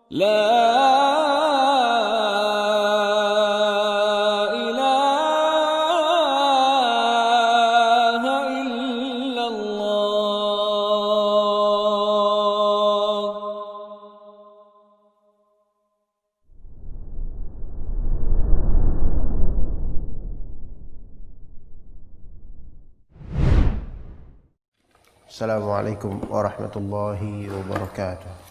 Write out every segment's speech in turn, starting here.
لا إله إلا الله. Assalamualaikum warahmatullahi wabarakatuh.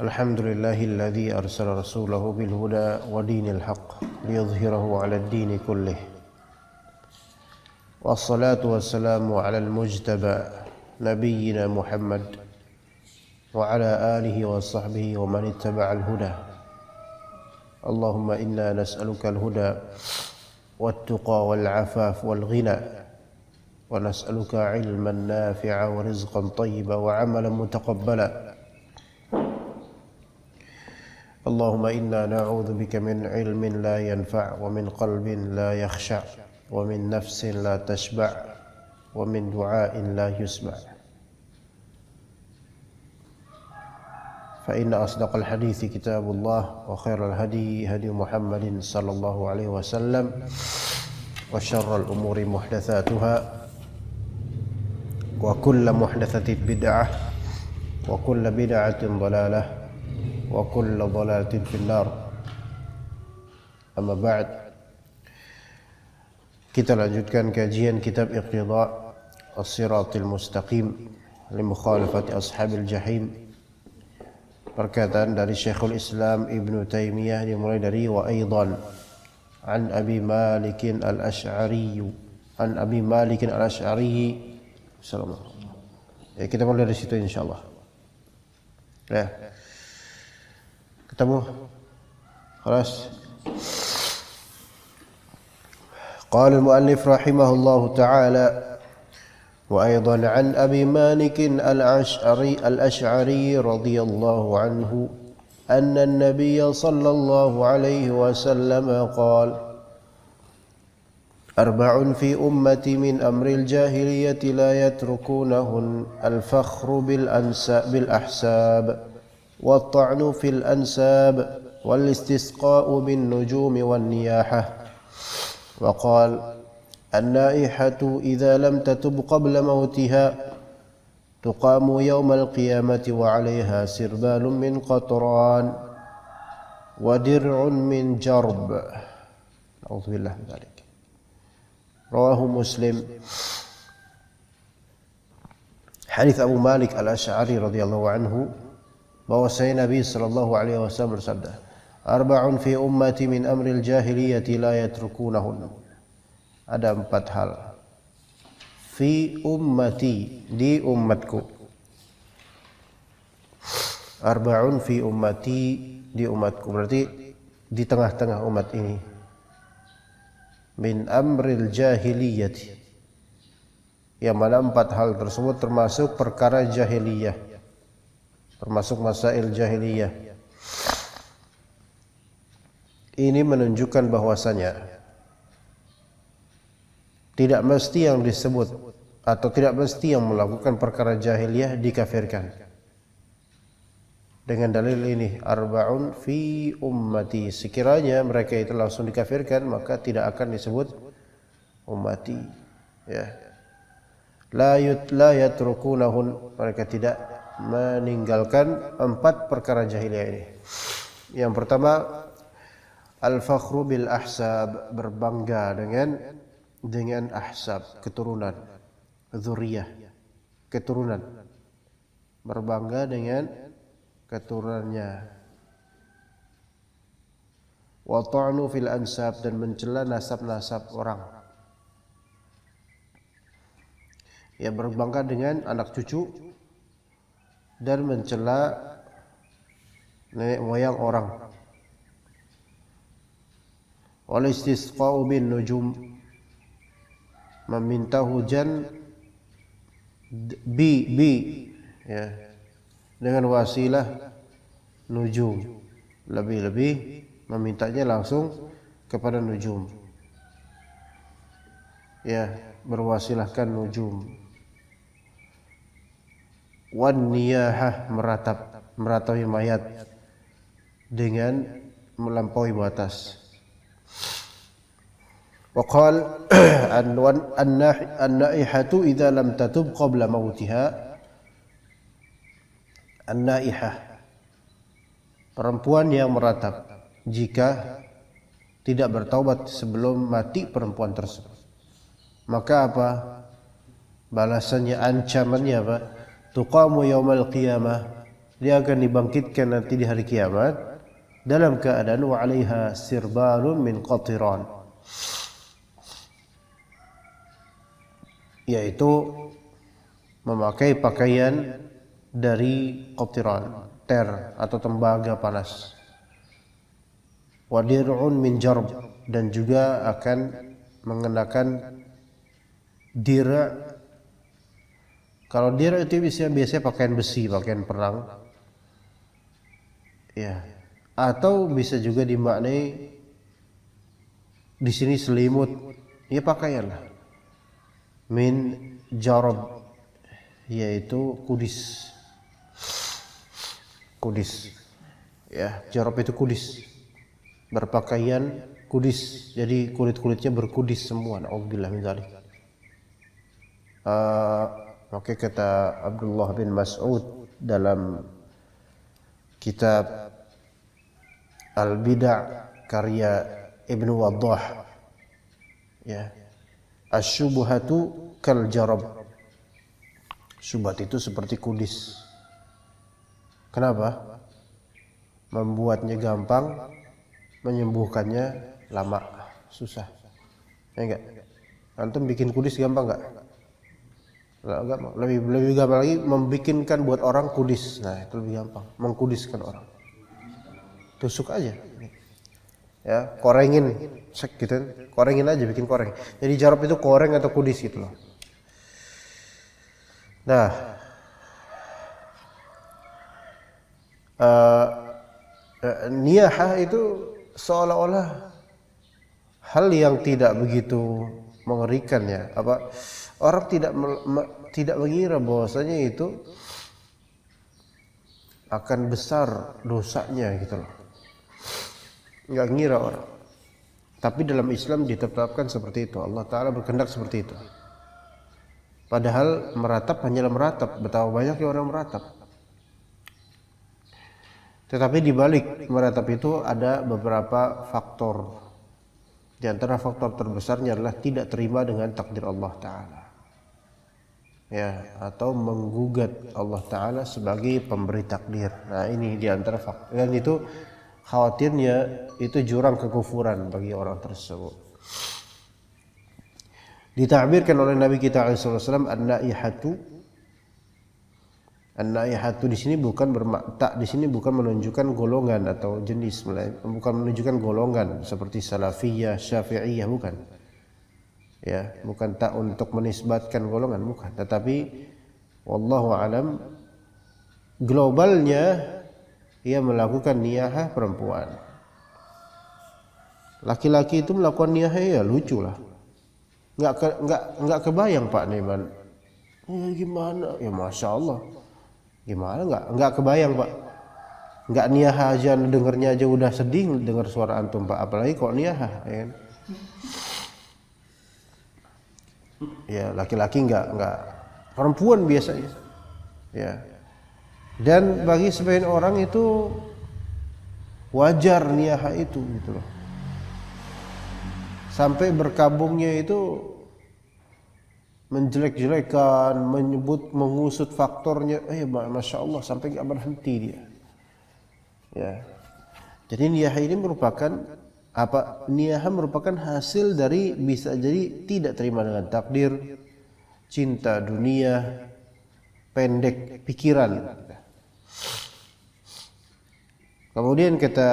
Alhamdulillahilladzi arsala rasulahu bil huda wa dinil haqq liyudhhirahu 'alad dini kullih. Wassalatu wassalamu 'alal mujtaba nabiyyina Muhammad wa 'ala alihi wa sahbihi wa man ittaba'al huda. Allahumma inna nas'aluka al-huda wat-tuqa wal-'afaf wal-ghina wa nas'aluka 'ilman nafi'a wa rizqan thayyiban wa 'amalan mutaqabbala. Allahumma inna na'udzu bika min 'ilmin la yanfa' wa min qalbin la yakhsha' wa min nafsin la tashba' wa min du'ain la yusma'. فإن أصدق الحديث كتاب الله وخير الهدي هدي محمد صلى الله عليه وسلم وشر الأمور محدثاتها وكل محدثة بدعة وكل بدعة ضلالة وكل ضلالة في النار. أما بعد, kita lanjutkan kajian kitab Iqtida' As-Siratil Mustaqim li mukhalafati ashabil jahim. Perkataan dari Syekhul Islam Ibnu Taimiyah dimulai dari wa aidan an Abi Malik al-Asy'ari Assalamualaikum. Ya, kita mulai dari situ insyaallah. Ya. Ketemu? Khalas. Qala al-muallif rahimahullahu ta'ala وأيضا عن أبي مالك الأشعري رضي الله عنه أن النبي صلى الله عليه وسلم قال: أربع في أمتي من أمر الجاهلية لا يتركونهن الفخر بالأحساب والطعن في الأنساب والاستسقاء بالنجوم والنياحة. وقال: النائحة إذا لم تتب قبل موتها تقام يوم القيامة وعليها سربال من قطران ودرع من جرب. أعوذ بالله من ذلك. رواه مسلم. Hadits Abu Malik al-Asy'ari radhiyallahu anhu bahwasanya Nabi sallallahu alaihi wasallam bersabda, "Arba'un fi ummati min amril jahiliyati la yatrukunahun." Ada 4 hal. Fi ummati, di umatku. Arba'un fi ummati, di umatku. Berarti di tengah-tengah umat ini. Min amril jahiliyati. Yang mana 4 hal tersebut termasuk perkara jahiliyah. Termasuk masail jahiliyah. Ini menunjukkan bahwasanya tidak mesti yang disebut atau tidak mesti yang melakukan perkara jahiliyah dikafirkan. Dengan dalil ini, arba'un fi ummati, sekiranya mereka itu langsung dikafirkan maka tidak akan disebut ummati. Ya. La yatrukunahun, mereka tidak meninggalkan 4 perkara jahiliyah ini. Yang pertama, al-fakhru bil ahsab, berbangga dengan ahsab, keturunan, dzurriyyah, keturunan, berbangga dengan keturunannya. Wa ta'nu fil ansab, dan mencela nasab-nasab orang. Ya, berbangga dengan anak cucu dan mencela nenek moyang orang. Wal istisqa'u bin nujum, meminta hujan ya, dengan wasilah nujum, lebih-lebih memintanya langsung kepada nujum. Ya, berwasilahkan nujum. wan niyahah meratapi mayat dengan melampaui batas. Wa qala an-naihatu idza lam tatub qabla mautiha. An-naihah, perempuan yang meratap jika tidak bertaubat sebelum mati perempuan tersebut, maka apa balasannya, ancamannya apa? Tuqamu yaumal qiyamah, dia akan dibangkitkan nanti di hari kiamat dalam keadaan wa 'alaiha sirbalun min qatiran, yaitu memakai pakaian dari qatiran, ter atau tembaga panas. Wa dir'un min jarb, dan juga akan mengenakan dir'. Kalau dir' itu biasanya pakaian besi, pakaian perang. Ya. Atau bisa juga dimaknai di sini selimut. Ya pakaian lah. Min jarab, yaitu kudis. Kudis. Ya, jarab itu kudis. Berpakaian kudis. Jadi kulit-kulitnya berkudis semua. Na'udzubillah min dzalik. Maka kata Abdullah bin Mas'ud dalam kitab Al-Bid'ah karya Ibnu Waddah, ya, asy-syubhatu kal jarab. Syubhat itu seperti kudis. Kenapa? Membuatnya gampang, menyembuhkannya lama, susah. Ya enggak? Antum bikin kudis gampang enggak? Lebih gampang lagi membikinkan buat orang kudis. Nah, itu lebih gampang, mengkudiskan orang. Tusuk aja. Ya, korengin, sek gitu. Korengin aja, bikin koreng. Jadi jarab itu koreng atau kudis gitu loh. Nah, niyahah itu seolah-olah hal yang tidak begitu mengerikan, ya. Apa orang tidak mengira bahwasanya itu akan besar dosanya gitu loh. Enggak ngira orang. Tapi dalam Islam ditetapkan seperti itu. Allah Ta'ala berkehendak seperti itu. Padahal meratap hanyalah meratap. Betapa banyaknya orang meratap. Tetapi di balik meratap itu ada beberapa faktor. Di antara faktor terbesarnya adalah tidak terima dengan takdir Allah Ta'ala. Ya, atau menggugat Allah Ta'ala sebagai pemberi takdir. Nah, ini di antara faktor. Dan itu khawatirnya itu jurang kekufuran bagi orang tersebut. Ditakbirkan oleh Nabi kita SAW an-naihatu di sini bukan di sini bukan menunjukkan golongan atau jenis, bukan menunjukkan golongan seperti salafiyah, syafi'iyah, bukan. Ya, bukan tak untuk menisbatkan golongan, bukan. Tetapi wallahu alam, globalnya ia melakukan niyahah perempuan. Laki-laki itu melakukan niyahah, ya lucu lah. Enggak kebayang Pak Neman. Gimana? Ya Masya Allah. Gimana enggak kebayang Pak. Enggak niyahah aja, dengernya aja udah sedih dengar suara antum Pak, apalagi kok niyahah, ya kan? Ya, laki-laki enggak perempuan biasanya. Ya. Dan bagi sebagian orang itu wajar niyahah itu gitu loh. Sampai berkabungnya itu menjelek-jelekan, mengusut faktornya, Masya Allah, sampai nggak berhenti dia. Ya. Jadi niyahah ini merupakan apa? Niyahah merupakan hasil dari bisa jadi tidak terima dengan takdir, cinta dunia, pendek pikiran. Kemudian kata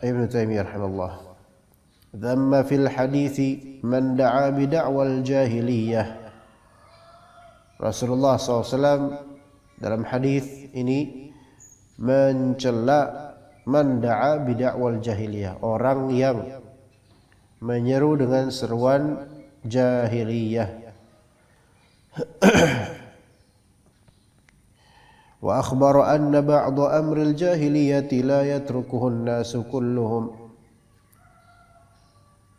Ibnu Taimiyah rahimahullah, "Dhamma fil hadithi man da'a bi da'wal jahiliyah." Rasulullah SAW dalam hadis ini mencela man da'a bi da'wal jahiliyah, orang yang menyeru dengan seruan jahiliyah. Wa akhbara anna ba'da amril jahiliyati la yatrukuhu an-nasu kulluhum.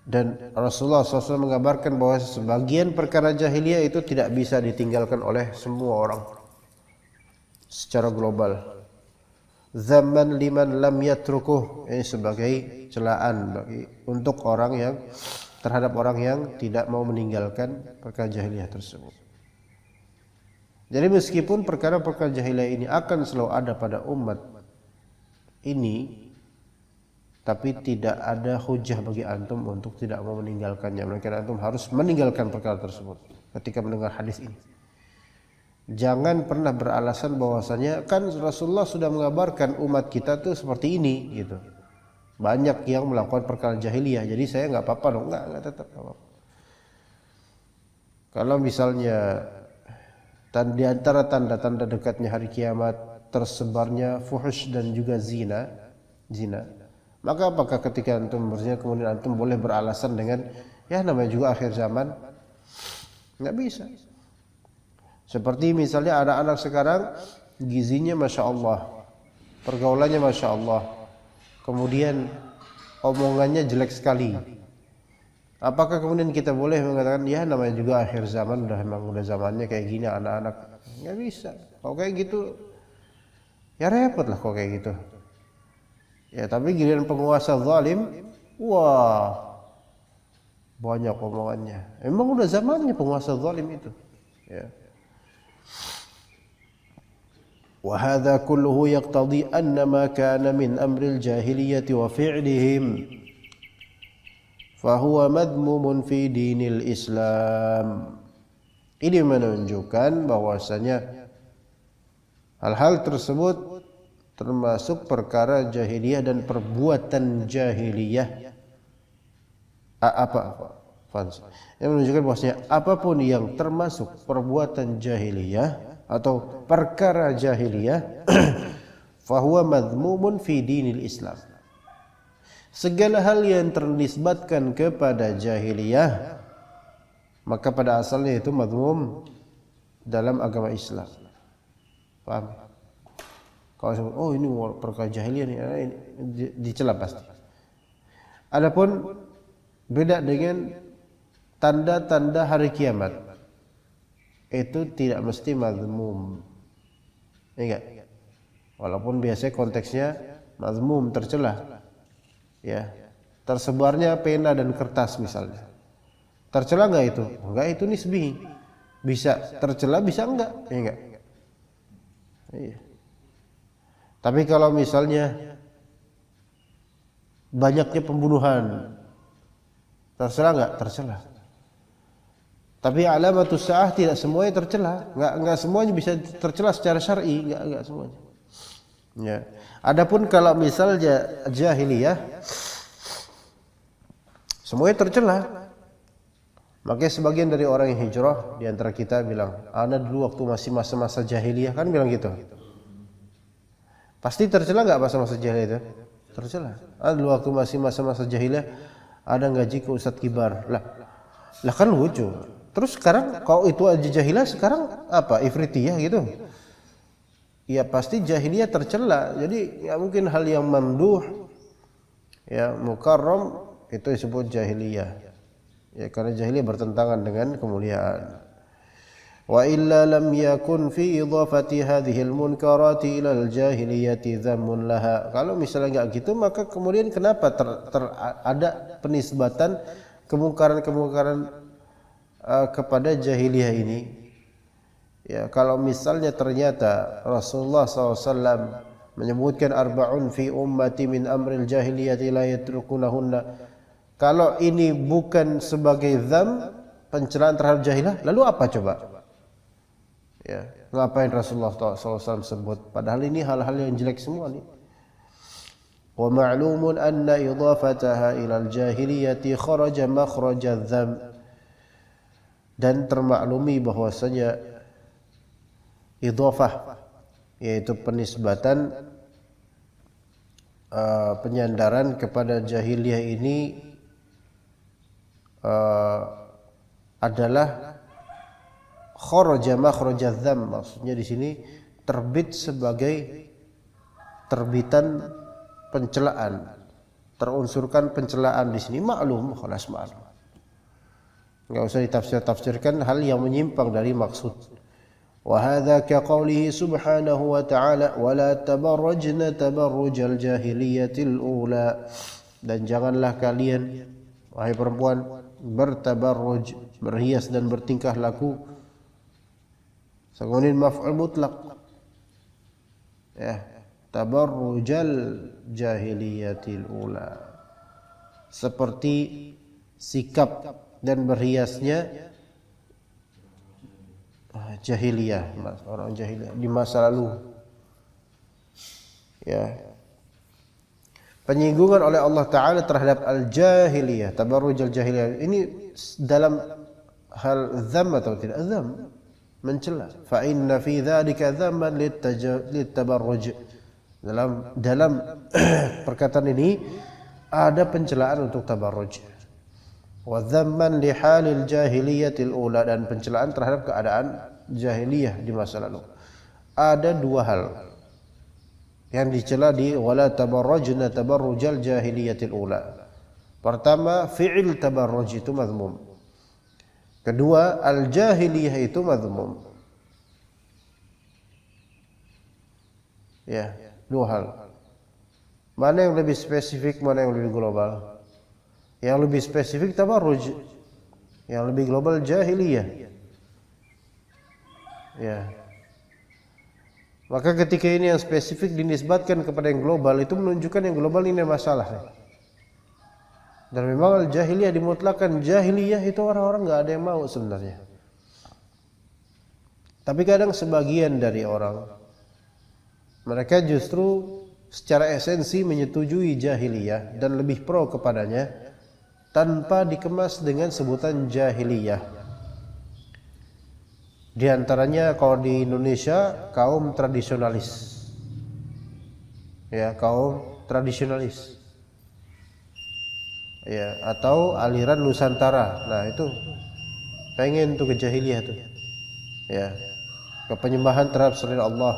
Dan Rasulullah SAW mengabarkan bahwa sebagian perkara jahiliyah itu tidak bisa ditinggalkan oleh semua orang secara global. Zaman liman lam yatrukuh, ini sebagai celaan untuk orang yang terhadap orang yang tidak mau meninggalkan perkara jahiliyah tersebut. Jadi meskipun perkara-perkara jahiliyah ini akan selalu ada pada umat ini, tapi tidak ada hujah bagi antum untuk tidak mau meninggalkannya. Melainkan antum harus meninggalkan perkara tersebut ketika mendengar hadis ini. Jangan pernah beralasan bahwasanya kan Rasulullah sudah mengabarkan umat kita tuh seperti ini gitu. Banyak yang melakukan perkara jahiliyah, jadi saya nggak apa-apa dong. Nggak tetap apa-apa. Kalau misalnya di antara tanda-tanda dekatnya hari kiamat tersebarnya fuhush dan juga zina, maka apakah ketika antum berzina kemudian antum boleh beralasan dengan ya namanya juga akhir zaman? Nggak bisa. Seperti misalnya ada anak sekarang gizinya masya Allah, pergaulannya masya Allah, kemudian omongannya jelek sekali. Apakah kemudian kita boleh mengatakan ya namanya juga akhir zaman, emang udah zamannya kayak gini anak-anak? Nggak bisa. Kalau kayak gitu ya repot lah kalau kayak gitu. Ya tapi giliran penguasa zalim, wah banyak omongannya. Emang udah zamannya penguasa zalim itu. Ya. Wa hadza kulluhu yaqtadi anna ma kana min amril jahiliyyati wa fi'lihim fahuwa madmumun fi dinil Islam. Ini menunjukkan bahwasanya hal-hal tersebut termasuk perkara jahiliyah dan perbuatan jahiliyah. Yang menunjukkan bahwasanya apapun yang termasuk perbuatan jahiliyah atau perkara jahiliyah fahuwa madmumun fi dinil Islam. Segala hal yang ternisbatkan kepada jahiliyah maka pada asalnya itu madmum dalam agama Islam. Paham? Kalau oh ini perkara jahiliyah nih, ini dicela pasti. Adapun beda dengan tanda-tanda hari kiamat, itu tidak mesti mazmum. Enggak. Walaupun biasanya konteksnya mazmum, tercela. Ya. Tersebarnya pena dan kertas misalnya. Tercela enggak itu? Enggak, itu nisbi. Bisa tercela, bisa enggak? Enggak. Iya. Tapi kalau misalnya banyaknya pembunuhan, tercela enggak? Tercela. Tapi alamatus sa'ah tidak semuanya tercela, enggak semuanya bisa tercela secara syar'i, enggak semuanya. Ya. Adapun kalau misalnya jahiliyah semuanya tercela. Makanya sebagian dari orang yang hijrah di antara kita bilang, "Ana dulu waktu masih masa-masa jahiliyah," kan bilang gitu. Pasti tercela enggak masa-masa jahiliyah itu? Tercela. Ana dulu waktu masih masa-masa jahiliyah ada ngaji ke ustadz kibar. Lah kan lucu. Terus sekarang kalau itu aja jahiliyah, sekarang apa? Ifritiyah gitu. Ya pasti jahiliyah tercela. Jadi ya mungkin hal yang mamduh, ya mukarram itu disebut jahiliyah. Ya karena jahiliyah bertentangan dengan kemuliaan. Wa illa lam yakun fi idhafati hadhihi al-munkarati ila al-jahiliyati dhammun laha. Kalau misalnya enggak gitu, maka kemudian kenapa ada penisbatan kemungkaran-kemungkaran kepada jahiliyah ini? Ya, kalau misalnya ternyata Rasulullah SAW menyebutkan arba'un fi ummati min amril jahiliyati la yatrukunahunna. Kalau ini bukan sebagai dzam, pencelaan terhadap jahiliyah, lalu apa coba? Ya, ngapain Rasulullah SAW sebut? Padahal ini hal-hal yang jelek semua nih. Wa ma'lumun anna idhafataha ila al-jahiliyati kharaja makhraja dzam. Dan termaklumi bahwasanya idhafah yaitu penisbatan penyandaran kepada jahiliyah ini adalah kharaja makhraja dzam. Maksudnya di sini terbit sebagai terbitan pencelaan, terunsurkan pencelaan di sini, maklum, khalas maklum. Enggak usah ditafsir-tafsirkan hal yang menyimpang dari maksud. Wa hadza ka qoulihi subhanahu wa ta'ala wa la tabarrajna tabarrujal jahiliyatil ula. Dan janganlah kalian wahai perempuan bertabarruj, berhias dan bertingkah laku. Sagunin maf'ul mutlaq. Ya, tabarrujal jahiliyatil ula. Seperti sikap dan berhiasnya jahiliyah, orang jahiliyah di masa lalu. Ya. Penyinggungan oleh Allah Ta'ala terhadap al-jahiliyah, tabarrujal jahiliyah. Ini dalam hal dzam atau tidak? Dzam, mencela. Fa inna fi dzalika dzamman litabarruj. Dalam perkataan ini ada pencelaan untuk tabarruj. Wa dzamman li halil jahiliyatil ula, dan pencelaan terhadap keadaan jahiliyah di masa lalu. Ada dua hal yang dicela di wala tabarrajna tabarrujal jahiliyatil ula. Pertama, fi'il tabarruj itu mazmum. Kedua, al-jahiliyah itu mazmum. Ya, dua hal. Mana yang lebih spesifik, mana yang lebih global? Yang lebih spesifik tabarruj, yang lebih global jahiliyah. Ya. Maka ketika ini yang spesifik dinisbatkan kepada yang global, itu menunjukkan yang global ini masalah. Dan memang al-jahiliyah dimutlakan, jahiliyah itu orang-orang enggak ada yang mau sebenarnya. Tapi kadang sebagian dari orang, mereka justru secara esensi menyetujui jahiliyah dan lebih pro kepadanya tanpa dikemas dengan sebutan jahiliyah. Di antaranya kalau di Indonesia kaum tradisionalis. Ya, kaum tradisionalis. Ya, atau aliran Nusantara. Nah, itu pengen tuh ke jahiliyah tuh. Ya. Ke penyembahan terhadap selain Allah.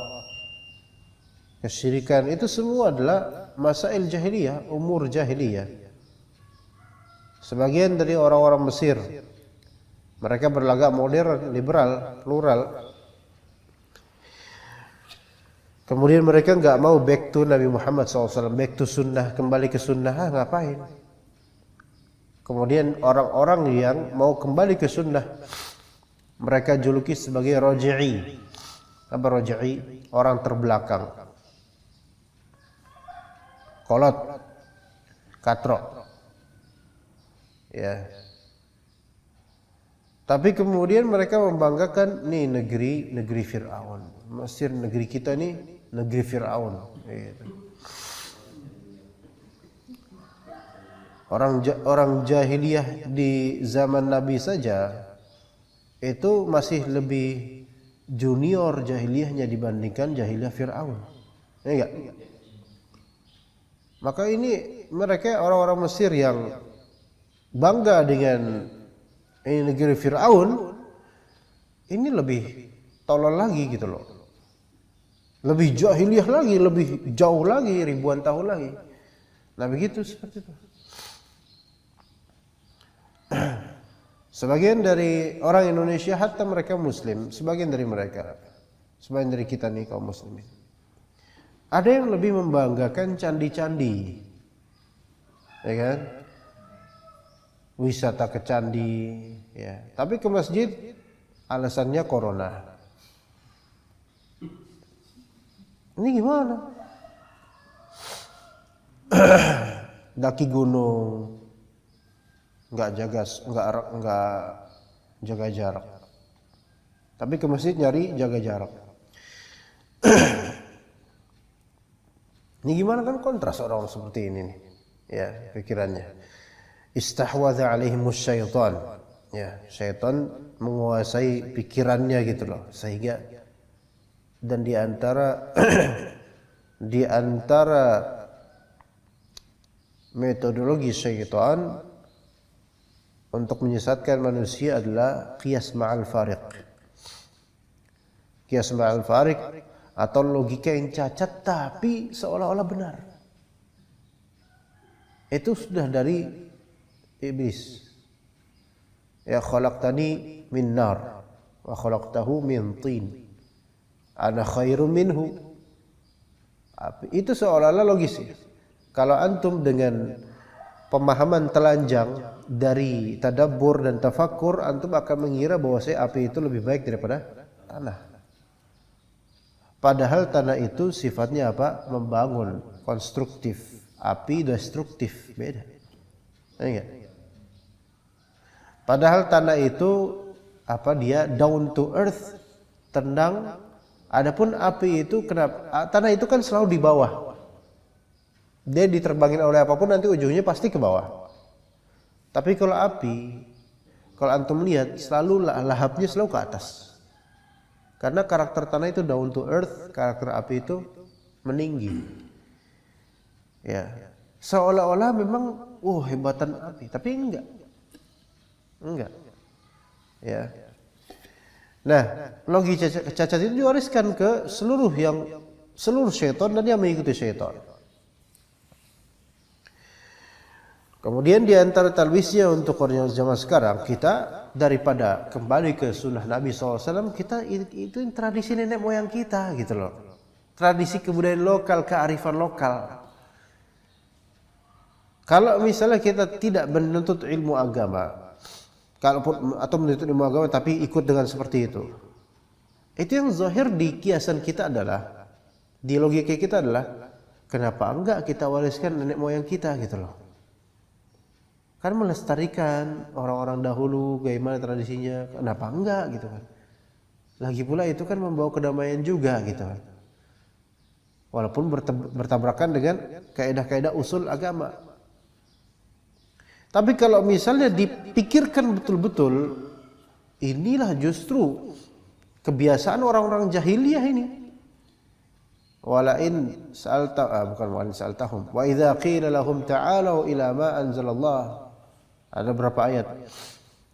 Kesyirikan itu semua adalah masail jahiliyah, umur jahiliyah. Sebagian dari orang-orang Mesir, mereka berlagak modern, liberal, plural. Kemudian mereka enggak mau back to Nabi Muhammad SAW, back to sunnah, kembali ke sunnah, ngapain? Kemudian orang-orang yang mau kembali ke sunnah, mereka juluki sebagai roji'i. Apa roji'i? Orang terbelakang. Kolot, katrok. Ya. Tapi kemudian mereka membanggakan nih negeri Fir'aun. Mesir, negeri kita nih negeri Fir'aun. Gitu. Orang jahiliyah di zaman Nabi saja itu masih lebih junior jahiliyahnya dibandingkan jahiliyah Fir'aun. Ya enggak? Maka ini mereka orang-orang Mesir yang bangga dengan ini negeri Fir'aun, ini lebih tolol lagi gitu loh. Lebih jahiliyah lagi, lebih jauh lagi, ribuan tahun lagi. Nah begitu, seperti itu. Sebagian dari orang Indonesia, hatta mereka Muslim, sebagian dari kita nih kaum Muslimin, ada yang lebih membanggakan candi-candi, ya kan? Wisata ke candi, ya. Tapi ke masjid alasannya corona. Ini gimana? Daki gunung, nggak jaga jarak. Tapi ke masjid nyari jaga jarak. Ini gimana, kan kontras orang seperti ini nih. Ya, pikirannya. Istahwadha alaihimus syaitan. Ya, syaitan menguasai pikirannya gitu loh. Sehingga dan di antara metodologi syaitan untuk menyesatkan manusia adalah qiyas ma'al fariq. Qiyas ma'al fariq atau logika yang cacat tapi seolah-olah benar. Itu sudah dari iblis. Ya khalaqtani min nar wa khalaqtahu min tin. Ana khairum minhu. Itu seolah-olah logis ya. Kalau antum dengan pemahaman telanjang dari tadabbur dan tafakkur, antum akan mengira bahwa api itu lebih baik daripada tanah. Padahal tanah itu sifatnya apa? Membangun, konstruktif. Api destruktif, beda. Enggak? Padahal tanah itu apa? Dia down to earth, tenang. Adapun api itu kenapa? Tanah itu kan selalu di bawah. Dia diterbangin oleh apapun nanti ujungnya pasti ke bawah. Tapi kalau api, kalau antum lihat selalu lahapnya selalu ke atas. Karena karakter tanah itu down to earth, karakter api itu meninggi. Ya. Seolah-olah memang hebatan api, tapi enggak. Enggak. Ya. Nah, logika cacat itu diwariskan ke seluruh syaitan dan yang mengikuti syaitan. Kemudian di antara talbisnya untuk orang zaman sekarang, kita daripada kembali ke sunnah Nabi SAW, kita itu tradisi nenek moyang kita gitu loh. Tradisi kebudayaan lokal, kearifan lokal. Kalau misalnya kita tidak menuntut ilmu agama, atau menuntut ilmu agama tapi ikut dengan seperti itu yang zahir di kiasan kita adalah, di logika kita adalah, kenapa enggak kita wariskan nenek moyang kita gitu loh. Kan melestarikan orang-orang dahulu bagaimana tradisinya, kenapa enggak gitu kan. Lagi pula itu kan membawa kedamaian juga gitu kan. Walaupun bertabrakan dengan kaidah-kaidah usul agama. Tapi kalau misalnya dipikirkan betul-betul, inilah justru kebiasaan orang-orang jahiliyah ini. Walain sa'altahum wa idza qila lahum ta'alu ila ma anzalallah. Ada berapa ayat?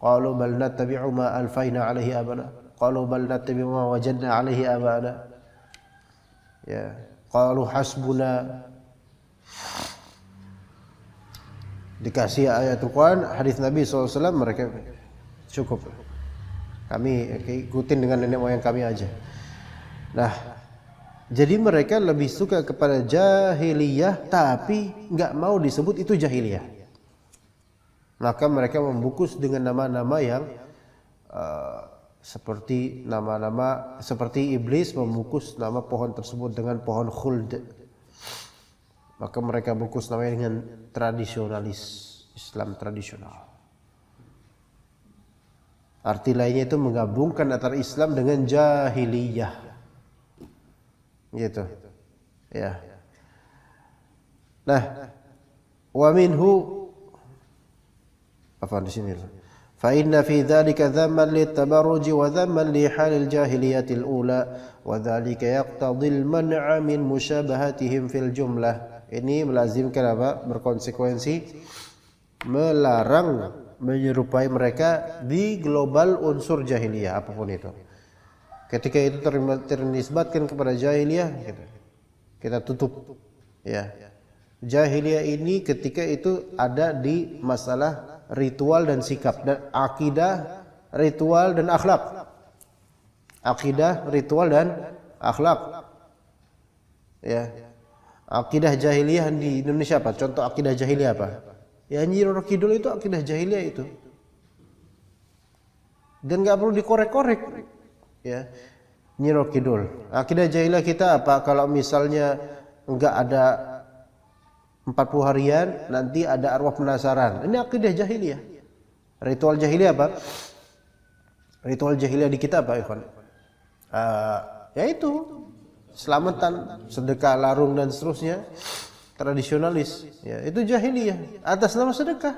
Qalu bal nattabi'u ma alfayna 'alaihi abana. Qalu bal nattabi'u ma wajadna 'alaihi abana. Ya, qalu hasbuna. Dikasih ayat Al-Quran, hadis Nabi SAW, mereka cukup. Kami ikutin dengan nenek moyang kami aja. Nah, jadi mereka lebih suka kepada jahiliyah tapi nggak mau disebut itu jahiliyah. Maka mereka membungkus dengan nama-nama yang seperti iblis membungkus nama pohon tersebut dengan pohon khuld. Maka mereka bungkus namanya dengan tradisionalis, Islam tradisional. Arti lainnya itu menggabungkan antara Islam dengan jahiliyah. Gitu. Ya. Nah, wa minhu di sini. Fa inna fi dzalika dhamman lit-tabarruj wa dhamman li halil jahiliyatil ula wa dzalika yaqtadi al-man'a min musyabahatihim fil jumlah. Ini melazimkan apa? Berkonsekuensi melarang menyerupai mereka di global unsur jahiliyah apapun itu. Ketika itu ternisbatkan kepada jahiliyah, kita tutup. Ya. Jahiliyah ini ketika itu ada di masalah ritual dan sikap, dan akidah, ritual dan akhlak. Akidah, ritual dan akhlak. Ya. Akidah jahiliyah di Indonesia apa? Contoh akidah jahiliyah apa? Ya Nyi Roro Kidul itu akidah jahiliyah itu. Dan enggak perlu dikorek-korek. Ya. Nyi Roro Kidul. Akidah jahiliyah kita apa? Kalau misalnya enggak ada 40 harian, nanti ada arwah penasaran. Ini akidah jahiliyah. Ritual jahiliyah apa? Ritual jahiliyah di kita apa, ikhwan? Yaitu selamatan, sedekah larung dan seterusnya, tradisionalis. Ya, itu jahiliyah atas nama sedekah.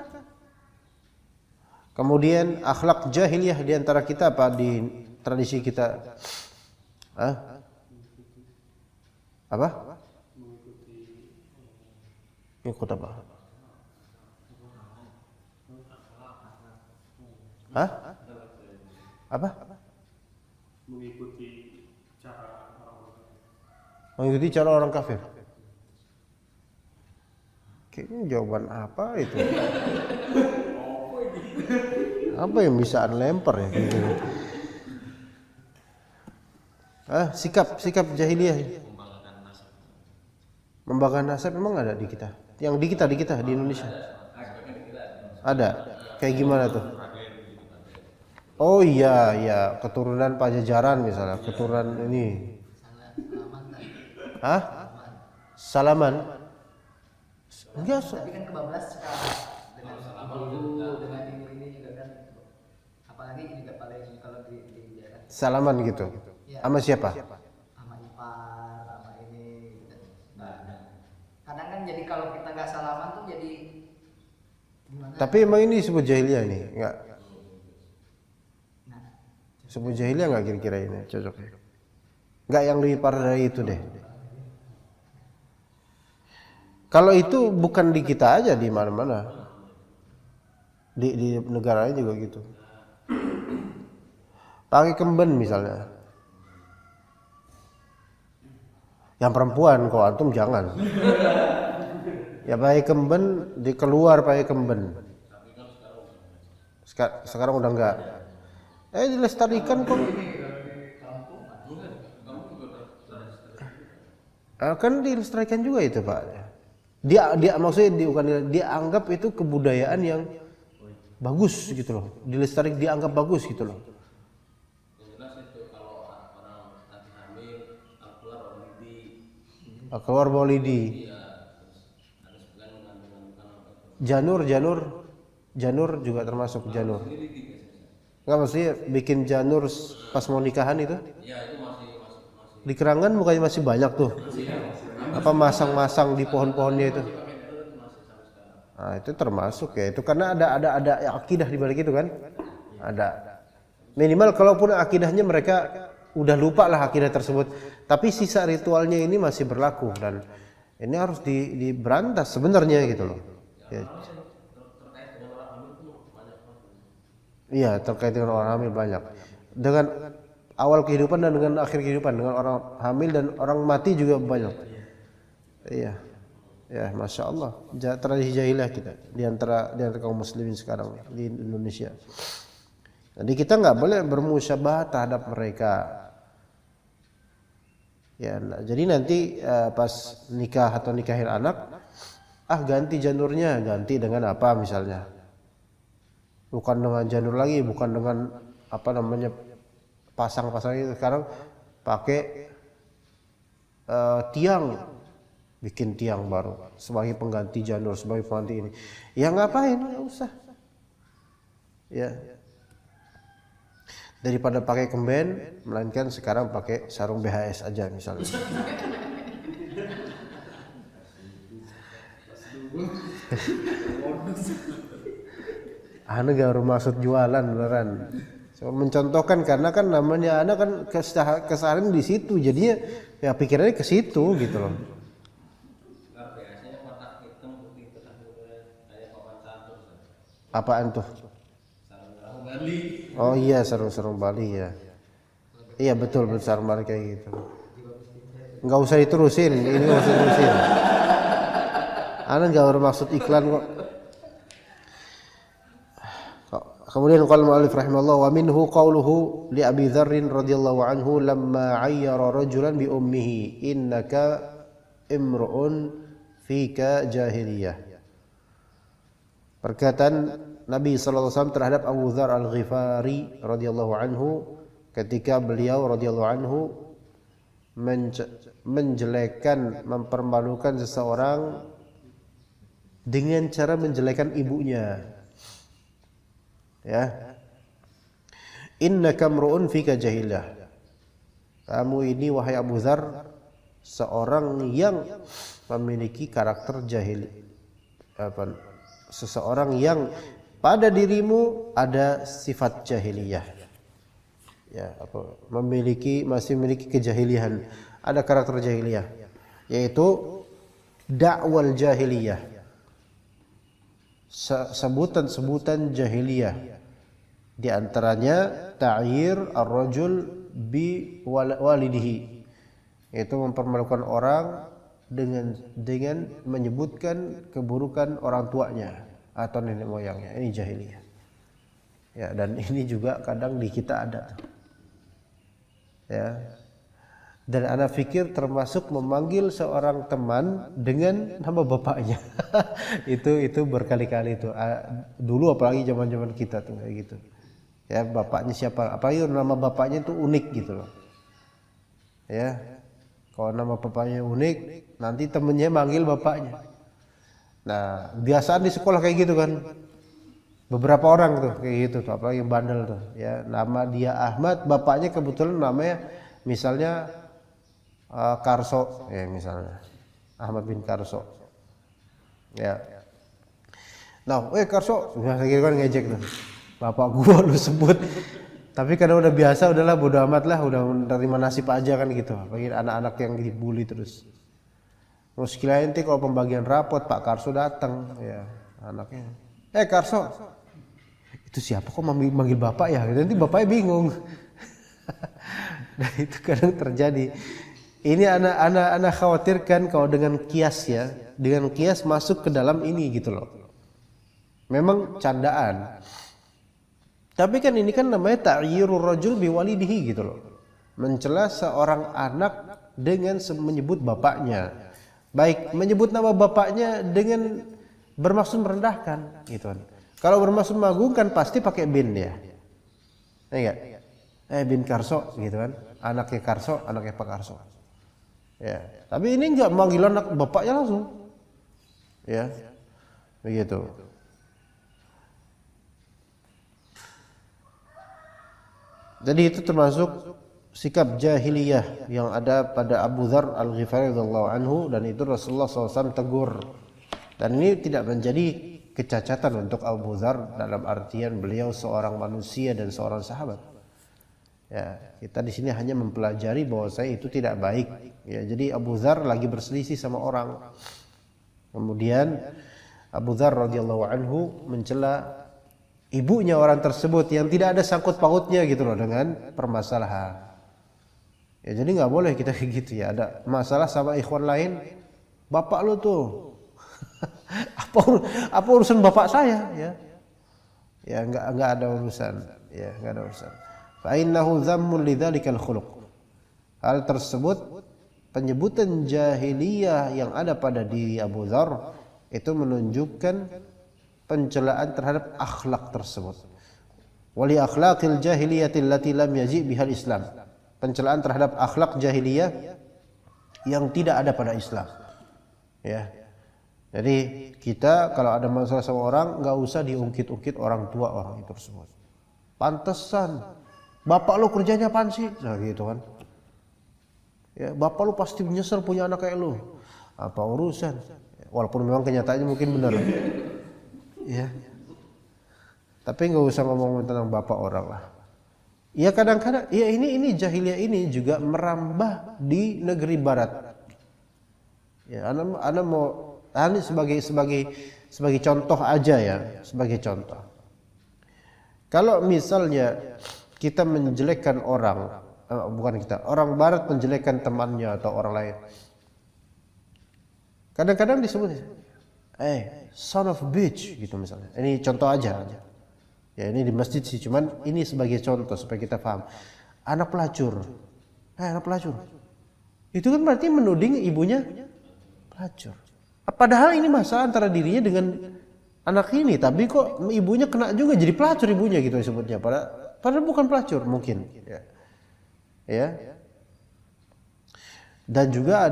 Kemudian akhlak jahiliyah di antara kita apa di tradisi kita? Apa? Ikut apa? Apa? Mengikuti cara orang-orang. Mengikuti cara orang kafir. Kayaknya jawaban apa itu? Apa yang bisa Anda lempar ya? Gitu. Sikap jahiliyah. Membanggakan nasab memang ada di kita. Yang di kita di Indonesia. Ada. Kayak gimana tuh? Oh iya, keturunan Pajajaran misalnya, keturunan ini. Salaman? Enggak. Tapi kan kebablas sekarang dengan ibu dengan ini juga kan. Apalagi juga paling kalau di daerah. Salaman gitu. Ya. Sama siapa? Sama ipar, sama ini. Gitu. Kadang kan jadi kalau kita nggak salaman tuh jadi gimana? Tapi emang ini disebut jahiliyah nih? Enggak. Sebut jahiliyah enggak kira-kira ini cocoknya? Enggak yang lebih parah dari itu deh. Kalau itu bukan di kita aja, di mana-mana. Di negara lain juga gitu. Pakai kemben misalnya. Yang perempuan, kalau antum jangan. Ya pakai kemben, dikeluar pakai kemben. Sekarang udah enggak. Dilestarikan kok. Kan dilestarikan juga itu, Pak. Dia maksudnya dia anggap itu kebudayaan yang bagus gitu loh. Dilestarikan dianggap bagus gitu loh. Keluar maulidi. Janur juga termasuk janur. Enggak maksudnya bikin janur pas mau nikahan itu? Iya, itu masih. Di Kerangan bukannya masih banyak tuh. Apa masang-masang di pohon-pohonnya itu? Nah, itu termasuk ya. Itu karena ada akidah di balik itu kan? Ada. Minimal kalaupun akidahnya mereka udah lupa lah akidah tersebut, tapi sisa ritualnya ini masih berlaku dan ini harus diberantas sebenarnya gitu loh. Ya. Iya, terkait dengan orang hamil banyak. Dengan awal kehidupan dan dengan akhir kehidupan, dengan orang hamil dan orang mati juga banyak. Iya. Ya, Masya Allah. Tradisi jahiliyah kita di antara kaum muslimin sekarang di Indonesia. Jadi kita nggak boleh bermusyabah terhadap mereka. Ya, jadi nanti pas nikah atau nikahin anak, ganti janurnya, ganti dengan apa misalnya? Bukan dengan janur lagi, bukan dengan apa namanya pasang-pasang itu. Sekarang pakai tiang, bikin tiang baru sebagai pengganti janur, sebagai pengganti ini. Ya ngapain? Nggak usah. Ya. Daripada pakai kemben, melainkan sekarang pakai sarung BHS aja misalnya. Ana gak bermaksud jualan beneran. So, mencontohkan karena kan namanya Ana kan keseharian di situ, jadinya ya pikirannya ke situ gitu loh. Apaan tuh? Oh iya, sarung Bali ya. Iya betul sarung Bali kayak gitu. Nggak usah diterusin, ini nggak usah diterusin. Ana nggak bermaksud iklan kok. Kemudian qala mu'allif rahimahullah wa minhu qawluhu li Abi Dzar radhiyallahu anhu lamma 'ayyara rajulan bi ummihi innaka imru'un fika jahiliyah. Perkataan Nabi sallallahu alaihi wasallam terhadap Abu Dzar Al-Ghifari radhiyallahu anhu ketika beliau radhiyallahu anhu menjelekkan, mempermalukan seseorang dengan cara menjelekkan ibunya. Ya. Innaka mru'un fika jahiliyah. Kamu ini wahai Abu Dzar seorang yang memiliki karakter jahil. Seseorang yang pada dirimu ada sifat jahiliyah. Ya, masih memiliki kejahilian, ada karakter jahiliyah, yaitu dakwal jahiliyah. Sebutan-sebutan jahiliyah. Di antaranya ta'yir ar-rajul bi walidihi Itu mempermalukan orang dengan menyebutkan keburukan orang tuanya atau nenek moyangnya. Ini jahiliyah. Ya, dan ini juga kadang di kita ada. Ya. Dan ana pikir termasuk memanggil seorang teman dengan nama bapaknya. itu berkali-kali itu. Dulu apalagi zaman-zaman kita tuh kayak gitu. Ya, bapaknya siapa? Apalagi nama bapaknya itu unik gitu loh. Ya. Kalau nama bapaknya unik, nanti temennya manggil bapaknya. Nah, biasaan di sekolah kayak gitu kan. Beberapa orang tuh kayak gitu tuh, apalagi yang bandel tuh. Ya, nama dia Ahmad, bapaknya kebetulan namanya misalnya Karso, ya misalnya Ahmad bin Karso. Ya. Nah, Karso, biasa gitu kan ngejek tuh. Bapak gua lu sebut. Tapi karena udah biasa, udahlah bodo amat lah, udah menerima nasib aja kan gitu. Apalagi anak-anak yang dibully terus. Terus kira nanti kalau pembagian rapot Pak Karso datang, ya anaknya. Karso, itu siapa kok manggil bapak ya? Nanti bapaknya bingung. Nah itu kadang terjadi. Ini anak khawatirkan kalau dengan kias ya, dengan kias masuk ke dalam ini gitu loh. Memang candaan. Tapi kan ini kan namanya ta'yirur rajul biwalidihi gitu loh. Mencela seorang anak dengan menyebut bapaknya. Baik menyebut nama bapaknya dengan bermaksud merendahkan gitu kan. Kalau bermaksud mengagungkan pasti pakai bin ya. Enggak? Bin Karso gitu kan. Anaknya Karso, anaknya Pak Karso. Ya, tapi ini enggak manggil anak bapaknya langsung. Ya. Begitu. Jadi itu termasuk sikap jahiliyah yang ada pada Abu Dzar Al-Ghifari radhiyallahu anhu, dan itu Rasulullah SAW tegur. Dan ini tidak menjadi kecacatan untuk Abu Dzar dalam artian beliau seorang manusia dan seorang sahabat. Ya, kita di sini hanya mempelajari bahwa itu tidak baik. Ya, jadi Abu Dzar lagi berselisih sama orang. Kemudian Abu Dzar radhiyallahu anhu mencela ibunya orang tersebut yang tidak ada sangkut pautnya gitu loh dengan permasalahan. Ya jadi nggak boleh kita kayak gitu ya. Ada masalah sama ikhwan lain, bapak lu tuh apa urusan bapak saya ya? Ya nggak ada urusan. Ya nggak ada urusan. Fa innahu dzammun lidzalikal khuluq. Hal tersebut penyebutan jahiliyah yang ada pada diri Abu Dzar itu menunjukkan pencelaan terhadap akhlak tersebut. Wali akhlaqil jahiliyati allati lam yaji bihal Islam. Pencelaan terhadap akhlak jahiliyah yang tidak ada pada Islam. Ya. Jadi kita kalau ada masalah sama orang enggak usah diungkit-ungkit orang tua orang itu tersebut. Pantesan bapak lu kerjanya apaan sih? Nah gitu kan. Ya, bapak lu pasti menyesal punya anak kayak lu. Apa urusan? Walaupun memang kenyataannya mungkin benar. Ya, tapi nggak usah ngomong tentang bapak orang lah. Ya kadang-kadang, ya ini jahiliyah ini juga merambah di negeri barat. Ya, ana mau ini sebagai contoh aja ya, sebagai contoh. Kalau misalnya kita menjelekkan orang, bukan kita, orang barat menjelekkan temannya atau orang lain, kadang-kadang disebut son of a bitch gitu misalnya. Ini contoh aja. Ya ini di masjid sih, cuman ini sebagai contoh supaya kita paham. Anak pelacur. Anak pelacur. Itu kan berarti menuding ibunya pelacur. Padahal ini masalah antara dirinya dengan anak ini, tapi kok ibunya kena juga jadi pelacur ibunya gitu disebutnya. Padahal bukan pelacur mungkin. Ya. Dan juga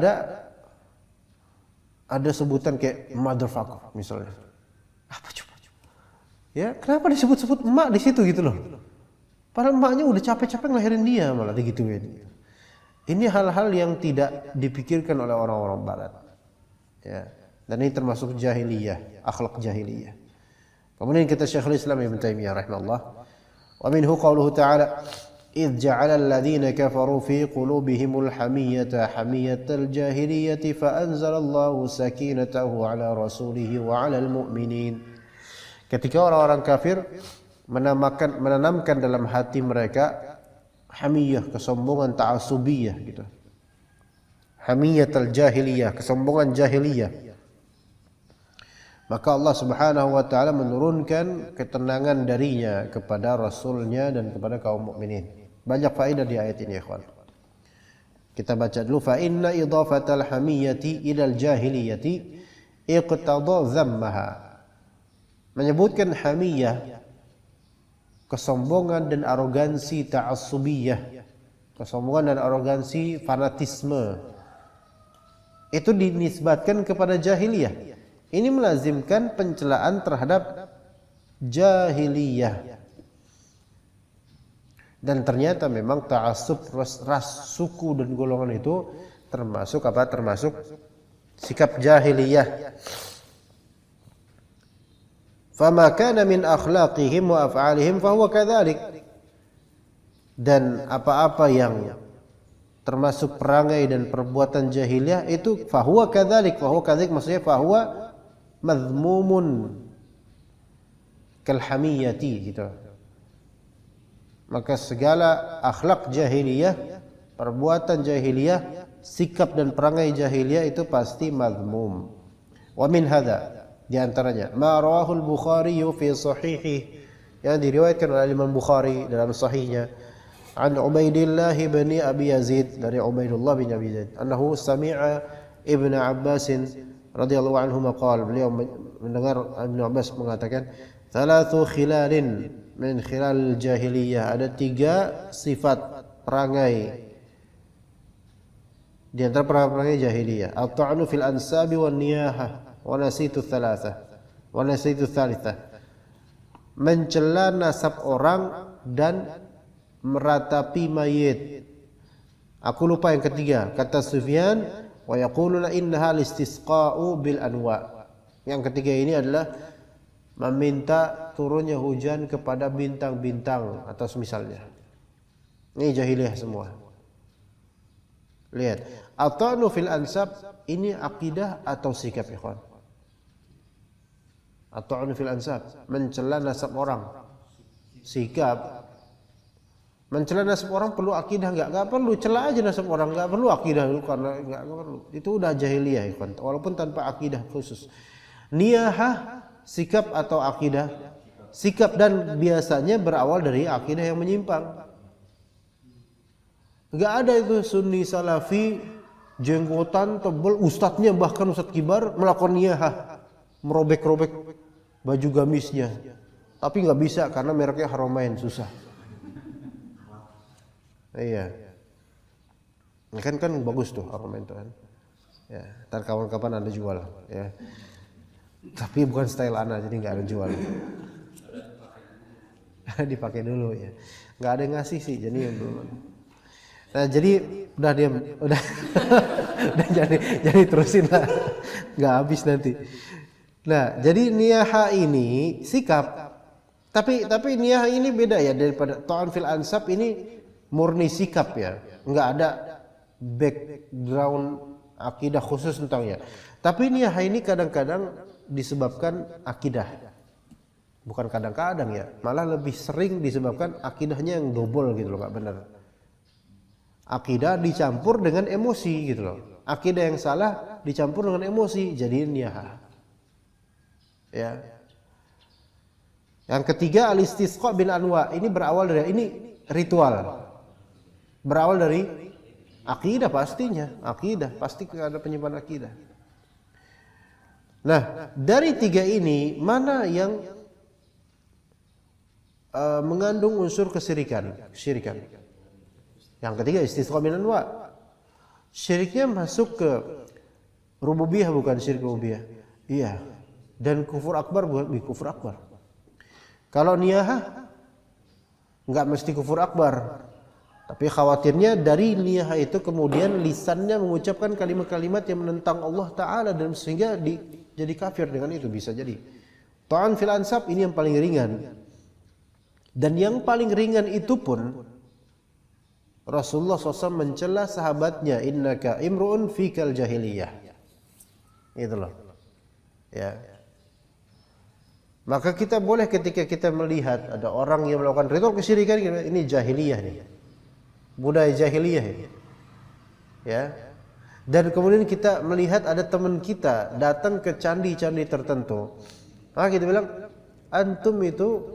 ada sebutan kayak motherfucker misalnya. Apa coba? Ya, kenapa disebut-sebut emak di situ gitu loh? Padahal emaknya udah capek-capek ngelahirin dia malah digituin. Ini hal-hal yang tidak dipikirkan oleh orang-orang barat. Ya. Dan ini termasuk jahiliyah, akhlak jahiliyah. Kemudian kita Syekhul Islam Ibnu Taimiyah rahimahullah, wa minhu qauluhu ta'ala إذ جعل الذين كفروا في قلوبهم الحمية حمية الجاهلية فأنزل الله سكينته على رسوله وعلى المؤمنين. Ketika orang-orang kafir menanamkan dalam hati mereka hamiyah, kesombongan, ta'asubiyah gitu. hamiyatul jahiliyah, kesombongan jahiliyah. Maka Allah Subhanahu wa taala menurunkan ketenangan darinya kepada rasulnya dan kepada kaum mukminin. Banyak faedah di ayat ini, ikhwan. Kita baca dulu, fa inna idafatal hamiyati ilal jahiliyati iqtada dhammaha. Menyebutkan hamiyah, kesombongan dan arogansi ta'assubiyah, kesombongan dan arogansi fanatisme, itu dinisbatkan kepada jahiliyah. Ini melazimkan pencelaan terhadap jahiliyah. Dan ternyata memang ta'assub ras, suku dan golongan itu termasuk apa? Termasuk sikap jahiliyah. Fama kana min akhlaqihim wa af'alihim fahuwa kadzalik. Dan apa-apa yang termasuk perangai dan perbuatan jahiliyah itu fahuwa kadzalik. Fahuwa kadzalik maksudnya fahuwa madhmumun kal hamiyati gitu. Maka segala akhlak jahiliyah, perbuatan jahiliyah, sikap dan perangai jahiliyah itu pasti madhmum. Wa min hadza, di antaranya ma rawahul Bukhari fi sahihi, yang diriwayatkan oleh Imam Bukhari dalam sahihnya, an Ubaidillah bin Abi Yazid, dari Ubaidullah bin Abi Yazid, annahu sami'a Ibn Abbas radhiyallahu anhu maqal, beliau mendengar Ibn Abbas mengatakan, thalathu khilalin min khilal jahiliyah, ada 3 sifat perangai di antara perangai jahiliyah. At-ta'nu fil ansabi wan niyahah wa nasitu thalatha wa nasitu thalitha, mencela nasab orang dan meratapi mayit. Aku lupa yang ketiga, kata Sufyan, wa yaquluna innaha listisqa'u bil anwa. Yang ketiga ini adalah meminta turunnya hujan kepada bintang-bintang atau semisalnya. Ini jahiliyah semua. Lihat, at-ta'nu fil ansab ini akidah atau sikap, ikhwan? At-ta'nu fil ansab, mencela nasab orang, sikap. Mencela nasab orang perlu akidah enggak perlu, cela aja nasab orang, enggak perlu akidah dulu karena enggak perlu. Itu udah jahiliyah, ikhwan, walaupun tanpa akidah khusus. Niyahah, sikap atau akidah? Sikap, dan biasanya berawal dari akidah yang menyimpang. Enggak ada itu sunni salafi jenggotan tebal, ustadznya bahkan ustadz kibar melakukan niyahah, merobek-robek baju gamisnya. Tapi enggak bisa karena mereknya Haramain, susah. Iya. Kan bagus tuh Haramain tuh kan. Ya, ntar kawan-kawan Anda jual ya. Tapi bukan style Ana, jadi enggak ada jual. Dipakai dulu ya. Enggak ada yang ngasih sih, jadi yang dulu. Nah, jadi udah diam, udah jadi terusin lah. Enggak habis nanti. Nah, jadi niyah ini sikap. Tapi niyah ini beda ya daripada ta'an fil ansab, ini murni sikap ya. Enggak ada background akidah khusus tentangnya. Tapi niyah ini kadang-kadang disebabkan akidah. Bukan kadang-kadang ya, malah lebih sering disebabkan akidahnya yang double gitu loh, enggak benar. Akidah dicampur dengan emosi gitu loh. Akidah yang salah dicampur dengan emosi, jadi niyah. Ya. Yang ketiga al-istisqa bil anwa, ini berawal dari ini ritual. Berawal dari akidah pastinya, akidah pasti ada penyimpan akidah. Nah, dari 3 ini mana yang mengandung unsur kesyirikan? Yang ketiga istisqa bil anwa. Syiriknya masuk ke rububiyah, bukan syirik rububiyah. Iya. Dan kufur akbar bukan kufur akbar. Kalau niyah enggak mesti kufur akbar. Tapi khawatirnya dari niyah itu kemudian lisannya mengucapkan kalimat-kalimat yang menentang Allah Ta'ala dan sehingga jadi kafir dengan itu, bisa jadi. Ta'an fil ansab ini yang paling ringan. Dan yang paling ringan itu pun Rasulullah SAW mencela sahabatnya, innaka imru'un fikal jahiliyah. Itu loh. Ya. Maka kita boleh ketika kita melihat ada orang yang melakukan ritual kesyirikan, ini jahiliyah nih. Budaya jahiliyah ini. Ya. Dan kemudian kita melihat ada teman kita datang ke candi-candi tertentu, maka kita bilang, antum itu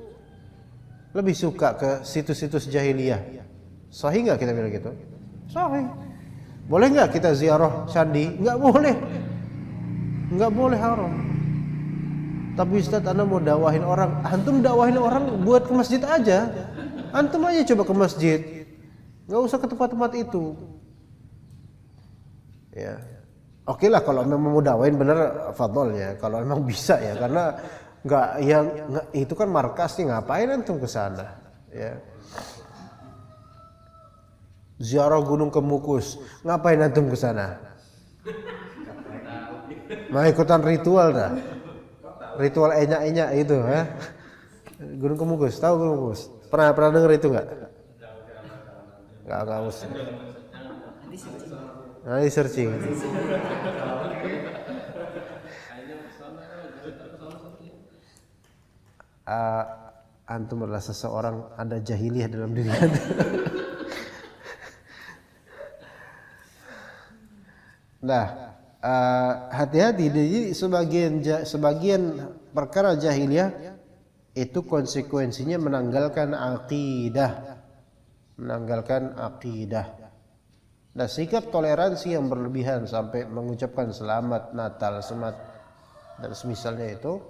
lebih suka ke situs-situs jahiliyah. Sahih nggak kita bilang gitu? Sahih. Boleh nggak kita ziarah candi? Nggak boleh. Nggak boleh, haram. Tapi Ustaz, Anda mau dakwahin orang, antum dakwahin orang buat ke masjid aja. Antum aja coba ke masjid. Nggak usah ke tempat-tempat itu. Ya. Oke lah kalau memang mau dakwahin bener fadol ya. Kalau memang bisa ya, karena itu kan markas nih, ngapain antum ke sana? Ya. Ziarah Gunung Kemukus, ngapain antum ke sana? Mau ikutan ritual dah. Ritual enyak-enyak itu, ya. Gunung Kemukus, tahu Gunung Kemukus? Pernah dengar itu enggak? Enggak usah. Nanti searching. Antum adalah seseorang, Anda jahiliyah dalam diri Anda. Nah, hati-hati. Jadi sebagian perkara jahiliyah itu konsekuensinya menanggalkan akidah. Nah, sikap toleransi yang berlebihan sampai mengucapkan selamat Natal, selamat dan semisalnya itu,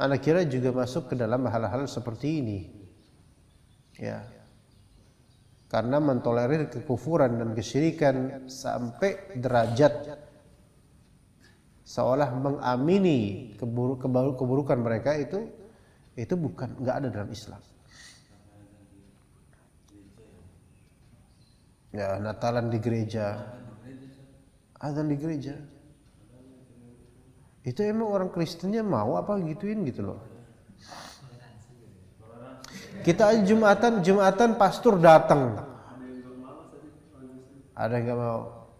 anak kira juga masuk ke dalam hal-hal seperti ini. Ya. Karena mentolerir kekufuran dan kesyirikan sampai derajat seolah mengamini keburukan mereka, itu enggak ada dalam Islam. Ya, Natalan di gereja, azan di gereja. Itu emang orang Kristennya mau apa gituin gitu loh. Kita aja Jumatan pastor datang. Ada yang enggak mau.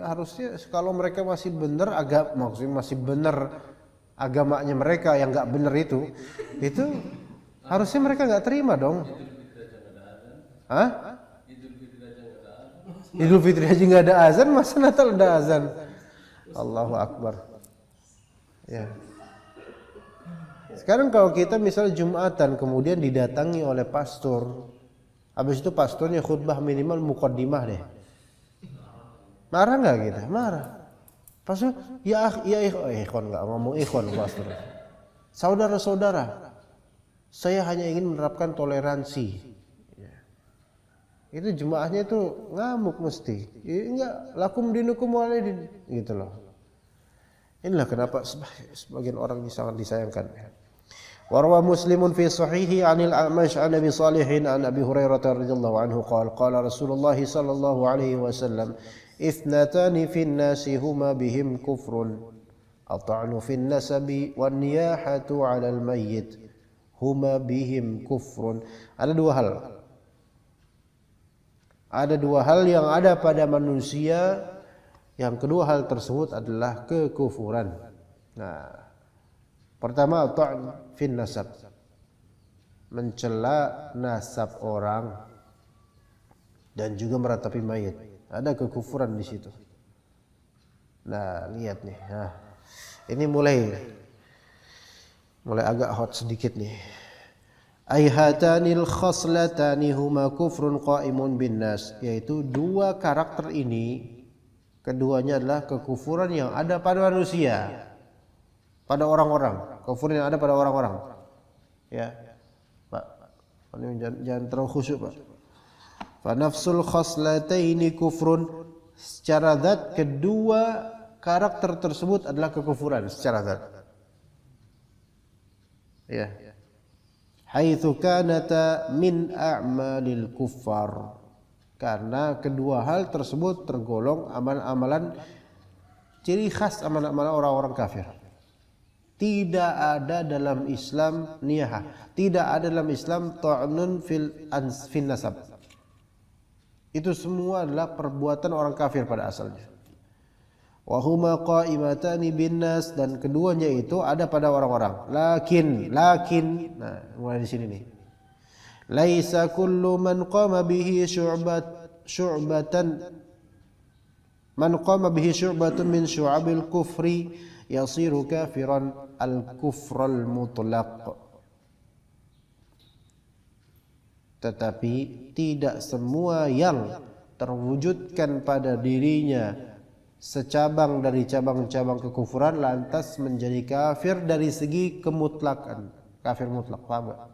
Harusnya kalau mereka masih benar maksudnya masih benar agamanya mereka, yang enggak benar itu harusnya mereka enggak terima dong. Hah? Idul Fitri aja enggak ada azan, masa Natal ada azan? Allahu Akbar. Ya. Sekarang kalau kita misalnya Jumatan kemudian didatangi oleh pastor, habis itu pastornya khutbah minimal muqaddimah deh. Marah nggak kita? Marah. Pastor, ya ikhwan, nggak ngomong ikhwan pastor. Saudara-saudara, saya hanya ingin menerapkan toleransi. Itu jemaahnya itu ngamuk mesti. Enggak, lakum dinukum walidin, gitu loh. Inilah kenapa sebagian orang sangat disayangkan. Warwa Muslimun fi sahihi 'anil A'mash 'an Abi Salihin 'an Abi Hurairah radhiyallahu anhu qala Rasulullah sallallahu alaihi wasallam ithnatani fin nasi huma bihim kufrun at-ta'nu fin nasabi wan niyahatu 'alal mayyit huma bihim kufrun. Ada dua hal yang ada pada manusia, yang kedua hal tersebut adalah kekufuran. Nah, pertama ta'an fin nasab, mencela nasab orang dan juga meratapi mayit. Ada kekufuran di situ. Nah, lihat nih. Nah, ini mulai agak hot sedikit nih. Ayhatanil khaslatani huma kufrun qaimun bin nas, yaitu dua karakter ini keduanya adalah kekufuran yang ada pada manusia, pada orang-orang, kekufuran yang ada pada orang-orang. Ya. Pak, jangan terlalu khusyuk, Pak. Fa nafsul khaslataini kufrun, secara zat kedua karakter tersebut adalah kekufuran secara zat. Ya. Haitsu kanata min a'malil kuffar, karena kedua hal tersebut tergolong amalan-amalan ciri khas amalan-amalan orang-orang kafir. Tidak ada dalam Islam niyahah, tidak ada dalam Islam ta'nun fin nasab. Itu semua adalah perbuatan orang kafir pada asalnya. Wa huma qa'imatani bin nas, dan keduanya itu ada pada orang-orang. Lakin, nah mulai di sini nih. Laisa kullu man qama bihi syu'batan Man qama bihi syu'batun min syu'abil kufri yasiru kafiran al-kufral mutlaq. Tetapi tidak semua yang terwujudkan pada dirinya secabang dari cabang-cabang kekufuran lantas menjadi kafir dari segi kemutlakan, kafir mutlak. Paham gak?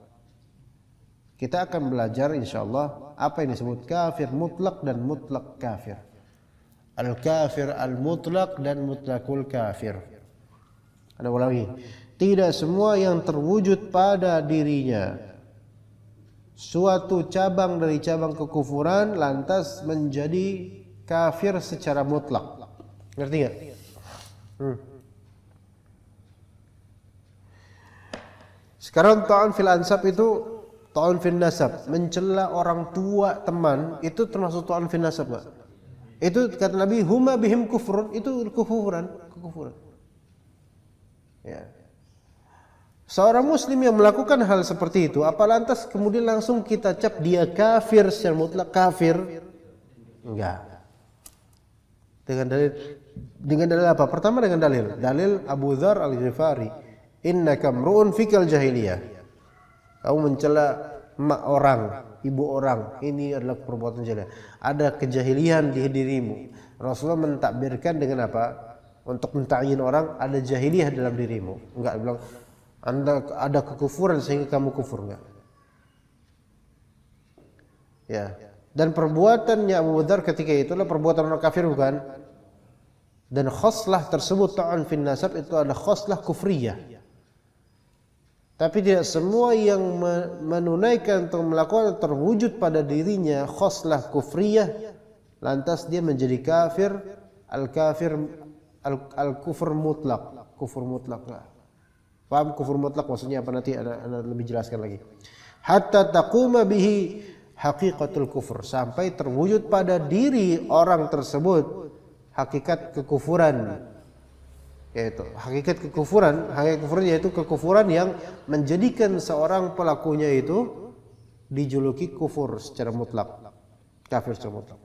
Kita akan belajar insyaallah apa yang disebut kafir mutlak dan mutlak kafir. Al-kafir al-mutlak dan mutlakul kafir. Ada ulangi. Tidak semua yang terwujud pada dirinya suatu cabang dari cabang kekufuran lantas menjadi kafir secara mutlak. Ngerti gak? Sekarang ta'an fil ansab itu ta'an fil nasab, mencela orang tua teman itu termasuk ta'an fil nasab gak? Itu kata Nabi huma bihim kufrun, itu kekufuran. Ya. Seorang muslim yang melakukan hal seperti itu, apa lantas kemudian langsung kita cap dia kafir secara mutlak kafir? Enggak. Dengan dalil apa? Pertama dengan dalil Abu Dzar Al-Ghifari, innaka mru'un fikal jahiliyah. Kamu mencela mak orang, ibu orang, ini adalah perbuatan jahiliyah. Ada kejahilian di dirimu. Rasulullah mentakbirkan dengan apa? Untuk mentakyin orang ada jahiliyah dalam dirimu. Enggak bilang Anda ada kekufuran sehingga kamu kufur, enggak. Ya. Dan perbuatannya Abu Dzar ketika itulah perbuatan orang kafir bukan? Dan khoslah tersebut ta'an fin nasab itu adalah khoslah kufriyah. Tapi tidak semua yang menunaikan atau melakukan terwujud pada dirinya khoslah kufriyah lantas dia menjadi kafir al-kufur mutlak, kufur mutlak. Paham kufur mutlak maksudnya apa? Nanti ada lebih jelaskan lagi. Hatta taquma bihi haqiqatul kufur, sampai terwujud pada diri orang tersebut hakikat kekufuran. Yaitu hakikat kekufuran yaitu kekufuran yang menjadikan seorang pelakunya itu dijuluki kufur secara mutlak, kafir secara mutlak.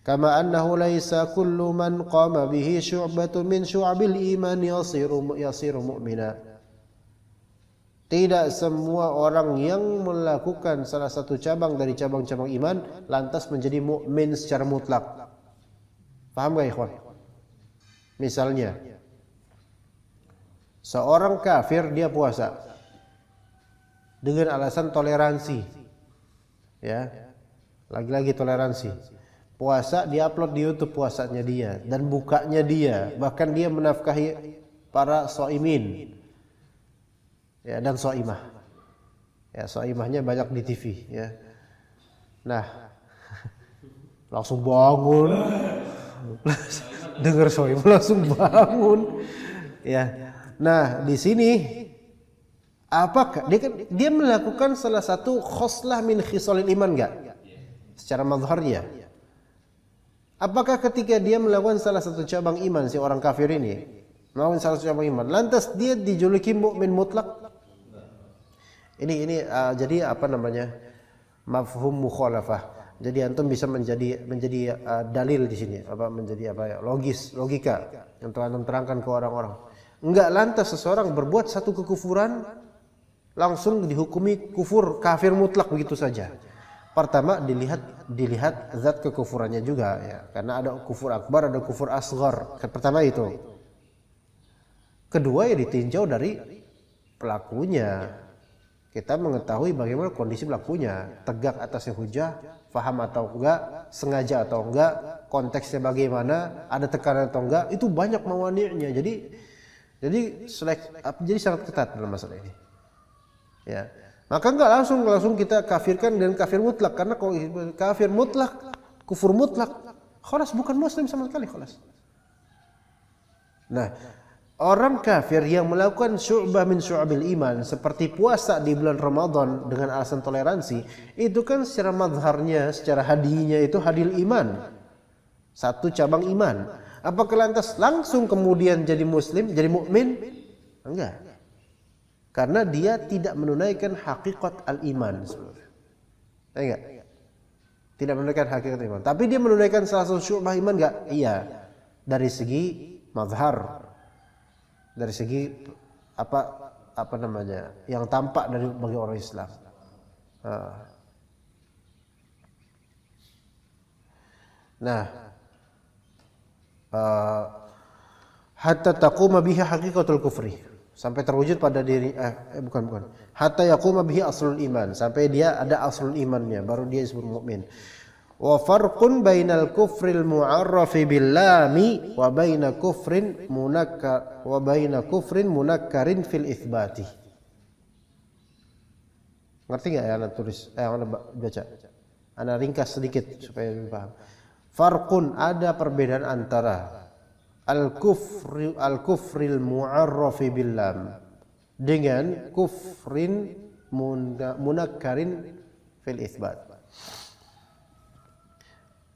Kama annahu laisa kullu man qama bihi syu'batun min syu'abil iman yasiru mu'mina. Tidak semua orang yang melakukan salah satu cabang dari cabang-cabang iman lantas menjadi mukmin secara mutlak. Paham gak ikhwan? Misalnya seorang kafir dia puasa dengan alasan toleransi. Ya. Lagi-lagi toleransi. Puasa diupload di YouTube puasanya dia dan bukanya dia, bahkan dia menafkahi para shaimin. Ya, dan shaimah. Ya, shaimahnya banyak di TV ya. Nah, langsung bangun. Dengar shaimah langsung bangun. Ya. Nah, di sini apakah dia melakukan salah satu khoslah min khisalil iman enggak? Secara mazharnya. Apakah ketika dia melakukan salah satu cabang iman si orang kafir ini, melakukan salah satu cabang iman, lantas dia dijuluki mukmin mutlak? Ini jadi apa namanya? Mafhum mukhalafah. Jadi antum bisa menjadi dalil di sini, menjadi logika untuk antum terangkan ke orang-orang. Enggak lantas seseorang berbuat satu kekufuran langsung dihukumi kufur kafir mutlak begitu saja. Pertama dilihat zat kekufurannya juga ya, karena ada kufur akbar, ada kufur asghar. Pertama itu. Kedua ya ditinjau dari pelakunya. Kita mengetahui bagaimana kondisi pelakunya, tegak atasnya hujah, faham atau enggak, sengaja atau enggak, konteksnya bagaimana, ada tekanan atau enggak, itu banyak mawani'nya. Jadi sangat ketat dalam masalah ini. Ya. Maka enggak langsung kita kafirkan dengan kafir mutlak, karena kalau kafir mutlak, kufur mutlak, khalas bukan muslim sama sekali, khalas. Nah, orang kafir yang melakukan syu'bah min syu'abil iman seperti puasa di bulan Ramadan dengan alasan toleransi, itu kan secara mazharnya, secara hadinya itu hadil iman. Satu cabang iman. Apakah lantas langsung kemudian jadi muslim, jadi mukmin? Enggak. Karena dia tidak menunaikan hakikat al-iman. Enggak. Tidak menunaikan hakikat iman. Tapi dia menunaikan salah satu syubhah iman enggak? Iya. Dari segi mazhar. Dari segi apa namanya? Yang tampak bagi orang Islam. Nah, hatta taquma bihi haqiqatul kufri, sampai terwujud pada diri bukan hatta yaquma bihi aslul iman, sampai dia ada aslul imannya baru dia disebut mukmin. Wa farqun bainal kufril mu'arrafi bil lami wa baina kufrin munakkarin fil itsbati. Ngerti enggak ya anak tulis anak baca? Anak ringkas sedikit supaya lebih paham. Farqun, ada perbedaan antara al-kufril mu'arrafi bil lam dengan kufrin munakkarin fil itsbat.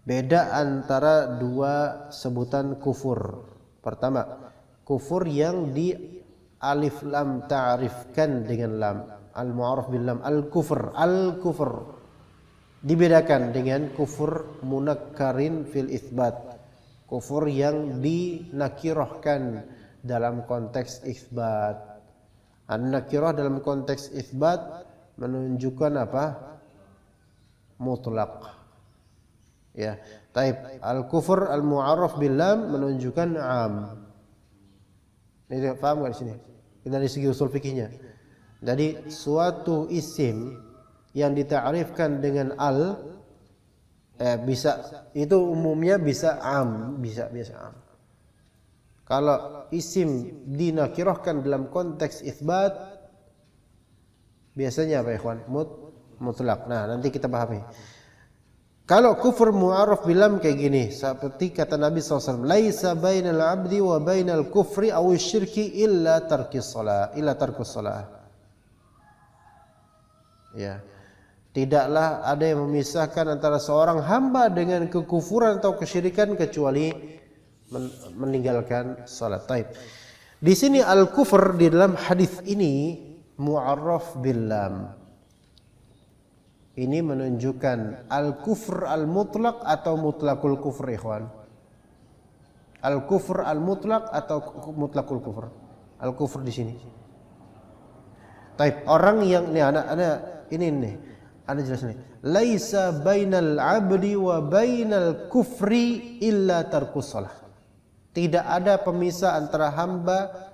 Beda antara dua sebutan kufur. Pertama, kufur yang di alif lam ta'rifkan dengan lam, al-mu'arraf bil lam, al-kufr dibedakan dengan kufur munakkarin fil itsbat, kufur yang dinakirahkan dalam konteks itsbat. An-nakirah dalam konteks itsbat menunjukkan apa? Mutlaq. Ya, taib. Al-kufur al-mu'arraf bil lam menunjukkan am. Ini paham enggak di sini? Dari segi usul fikihnya. Jadi suatu isim yang dita'rifkan dengan al bisa itu umumnya bisa am, bisa am. Kalau isim dinakirahkan dalam konteks itsbat biasanya apa ikhwan? Mutlak. Nah, nanti kita pahami. Kalau kufur mu'arraf bilam kayak gini, seperti kata Nabi SAW, laisa bainal abdi wa bainal kufri aw syirki illa tarkus salah. Ya. Tidaklah ada yang memisahkan antara seorang hamba dengan kekufuran atau kesyirikan kecuali meninggalkan salat. Taib. Di sini al-kufr di dalam hadis ini mu'arraf bil lam. Ini menunjukkan al-kufr al-mutlaq atau mutlaqul kufr, ikhwan. Al-kufr al-mutlaq atau mutlaqul kufr. Al-kufr di sini. Taib. Orang yang Anda jelas nih. Laisa bainal abdi wa bainal kufri illa tarkus shalah. Tidak ada pemisah antara hamba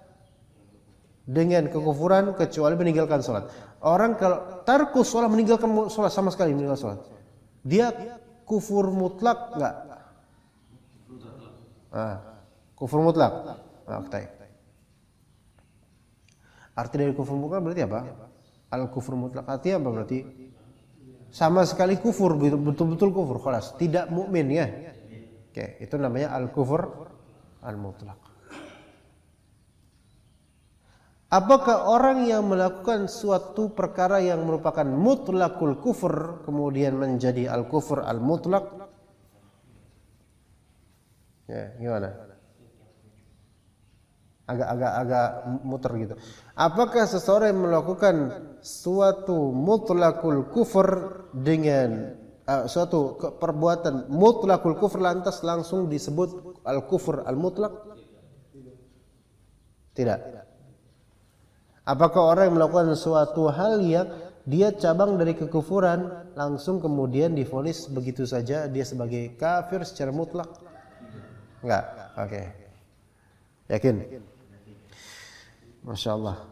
dengan kekufuran kecuali meninggalkan salat. Orang kalau tarkus shalah, meninggalkan salat sama sekali, meninggalkan salat, dia kufur mutlak enggak? Kufur mutlak. Arti dari kufur mutlak berarti apa? Al-kufur mutlak artinya apa berarti? Sama sekali kufur, betul-betul kufur, khalas, tidak mukmin ya. Oke, itu namanya al-kufur al-mutlaq. Apakah orang yang melakukan suatu perkara yang merupakan mutlaqul kufur kemudian menjadi al-kufur al-mutlaq? Ya, gimana? Agak muter gitu. Apakah seseorang yang melakukan suatu mutlaqul kufur dengan suatu perbuatan mutlaqul kufur lantas langsung disebut al-kufur al-mutlaq? Tidak. Apakah orang yang melakukan suatu hal yang dia cabang dari kekufuran langsung kemudian divonis begitu saja dia sebagai kafir secara mutlak? Enggak. Oke. Yakin? Masya Allah.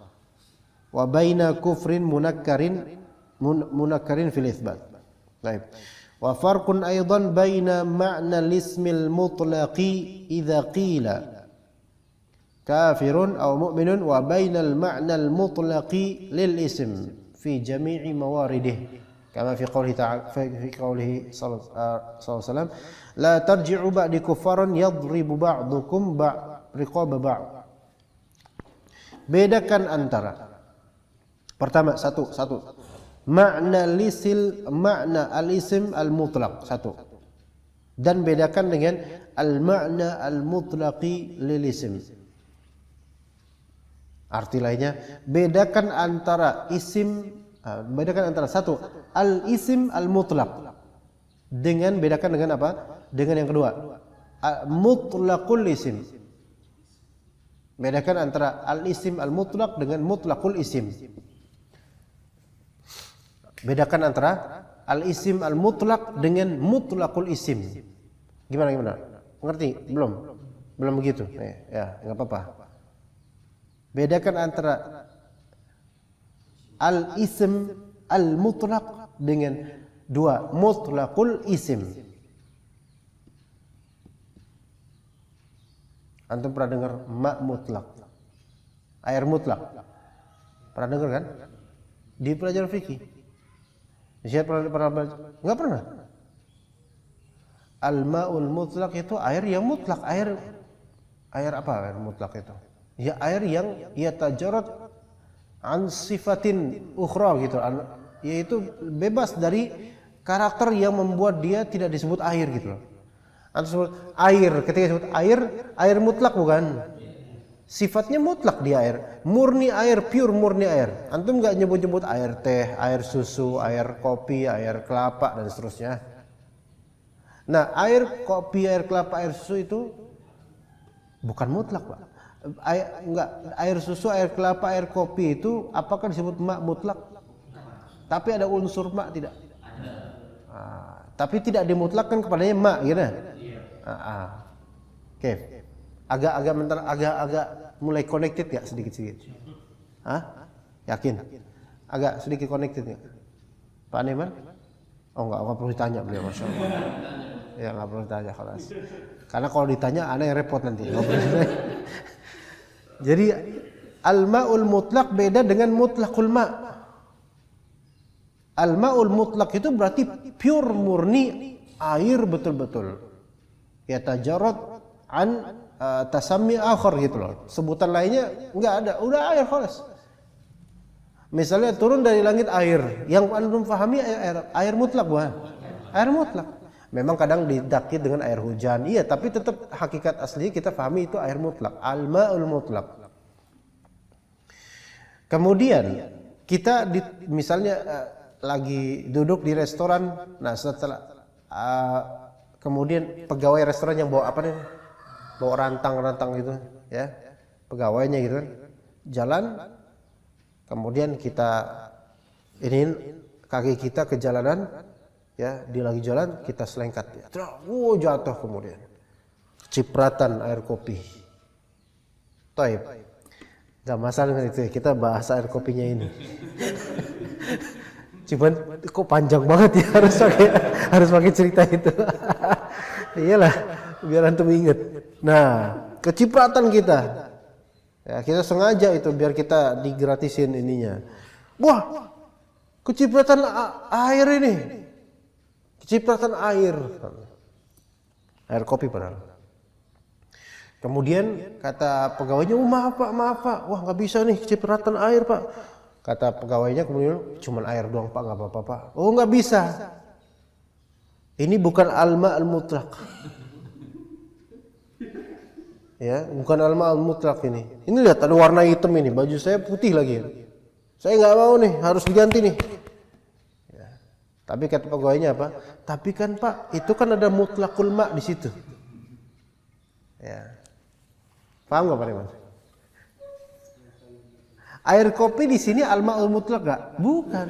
Wa baina kufrin munakkarin fil itsbat. Baik. Wa farqun aidan baina ma'na al-ismil mutlaqi idza qila kafirun aw mu'minun wa bainal ma'na al-mutlaqi lil ism fi jami'i mawaridih kama fi qoulihi ta'ala fi qoulihi sallallahu alaihi wasallam la tarji'u ba'di kuffaran yadribu ba'dukum riqaba ba'd. Bedakan antara pertama satu makna al-ism al-mutlaq satu, dan bedakan dengan al-makna al-mutlaqi lil ism. Arti lainnya, bedakan antara satu al-ism al-mutlaq Bedakan dengan apa? Dengan yang kedua, mutlaqul isim. Bedakan antara al-isim al-mutlaq dengan mutlaqul isim. Bedakan antara al-isim al-mutlaq dengan mutlaqul isim. Gimana? Ngerti? Belum begitu? Ya, enggak apa-apa. Bedakan antara al-isim al-mutlaq dengan dua mutlaqul isim. Antum pernah dengar ma mutlak, air mutlak? Pernah dengar kan? Di pelajaran fikih. Siapa pernah belajar? Enggak pernah. Al-ma'ul mutlak itu air yang mutlak, air apa air mutlak itu? Ya air yang yatajarrad an sifatin ukhra gitu, yaitu bebas dari karakter yang membuat dia tidak disebut air gitu loh. Antum sebut air, ketika disebut air mutlak bukan? Sifatnya mutlak dia air, murni air, pure murni air. Antum nggak nyebut-nyebut air teh, air susu, air kopi, air kelapa dan seterusnya. Nah, air kopi, air kelapa, air susu itu bukan mutlak, Pak. Air susu, air kelapa, air kopi itu apakah disebut ma mutlak? Tapi ada unsur ma tidak? Tapi tidak dimutlakkan kepadanya ma gitu. Oke. Agak mulai connected ya sedikit-sedikit. Yakin? Agak sedikit connected ya. Pak Neman? Oh enggak perlu ditanya beliau, Masya Allah. Ya enggak perlu ditanya kelas. Karena kalau ditanya aneh yang repot nanti. Jadi al-ma'ul mutlak beda dengan mutlaqul ma'. Al-ma'ul mutlak itu berarti pure murni air betul-betul. Ya tajarrad an tasammi akhar gitu loh. Sebutan lainnya enggak ada, udah air khalas. Misalnya turun dari langit air, yang antum fahami air mutlak bukan? Air mutlak. Memang kadang didakit dengan air hujan. Iya, tapi tetap hakikat asli kita fahami itu air mutlak, al-ma'ul mutlak. Kemudian kita misalnya lagi duduk di restoran, nah setelah kemudian pegawai restoran yang bawa apa nih? Bawa rantang gitu, ya. Pegawainya gitu kan. Jalan, kemudian kita ini kaki kita ke jalanan, ya, dia lagi jalan, kita selengkat ya. Jatuh kemudian. Cipratan air kopi. Taib. Gak masalah dengan itu, kita bahas air kopinya ini. Cuman kok panjang banget ya, harus pakai cerita itu. Iyalah, biar antum inget. Nah, kecipratan kita. Ya, kita sengaja itu biar kita digratisin ininya. Wah, kecipratan air ini. Kecipratan air. Air kopi padahal. Kemudian kata pegawainya, maaf pak, wah nggak bisa nih kecipratan air pak. Kata pegawainya kemudian, cuman air doang pak, nggak apa-apa pak. Oh nggak bisa. Ini bukan al-ma' al-mutlaq. Ya, bukan al-ma' al-mutlaq ini. Ini lihat ada warna hitam ini, baju saya putih lagi. Saya nggak mau nih, harus diganti nih. Ya. Tapi kata pegawainya apa? Tapi kan pak, itu kan ada mutlaqul ma' di situ. Ya. Paham nggak Pak Riman? Air kopi di sini al-ma'ul mutlaq nggak? Bukan.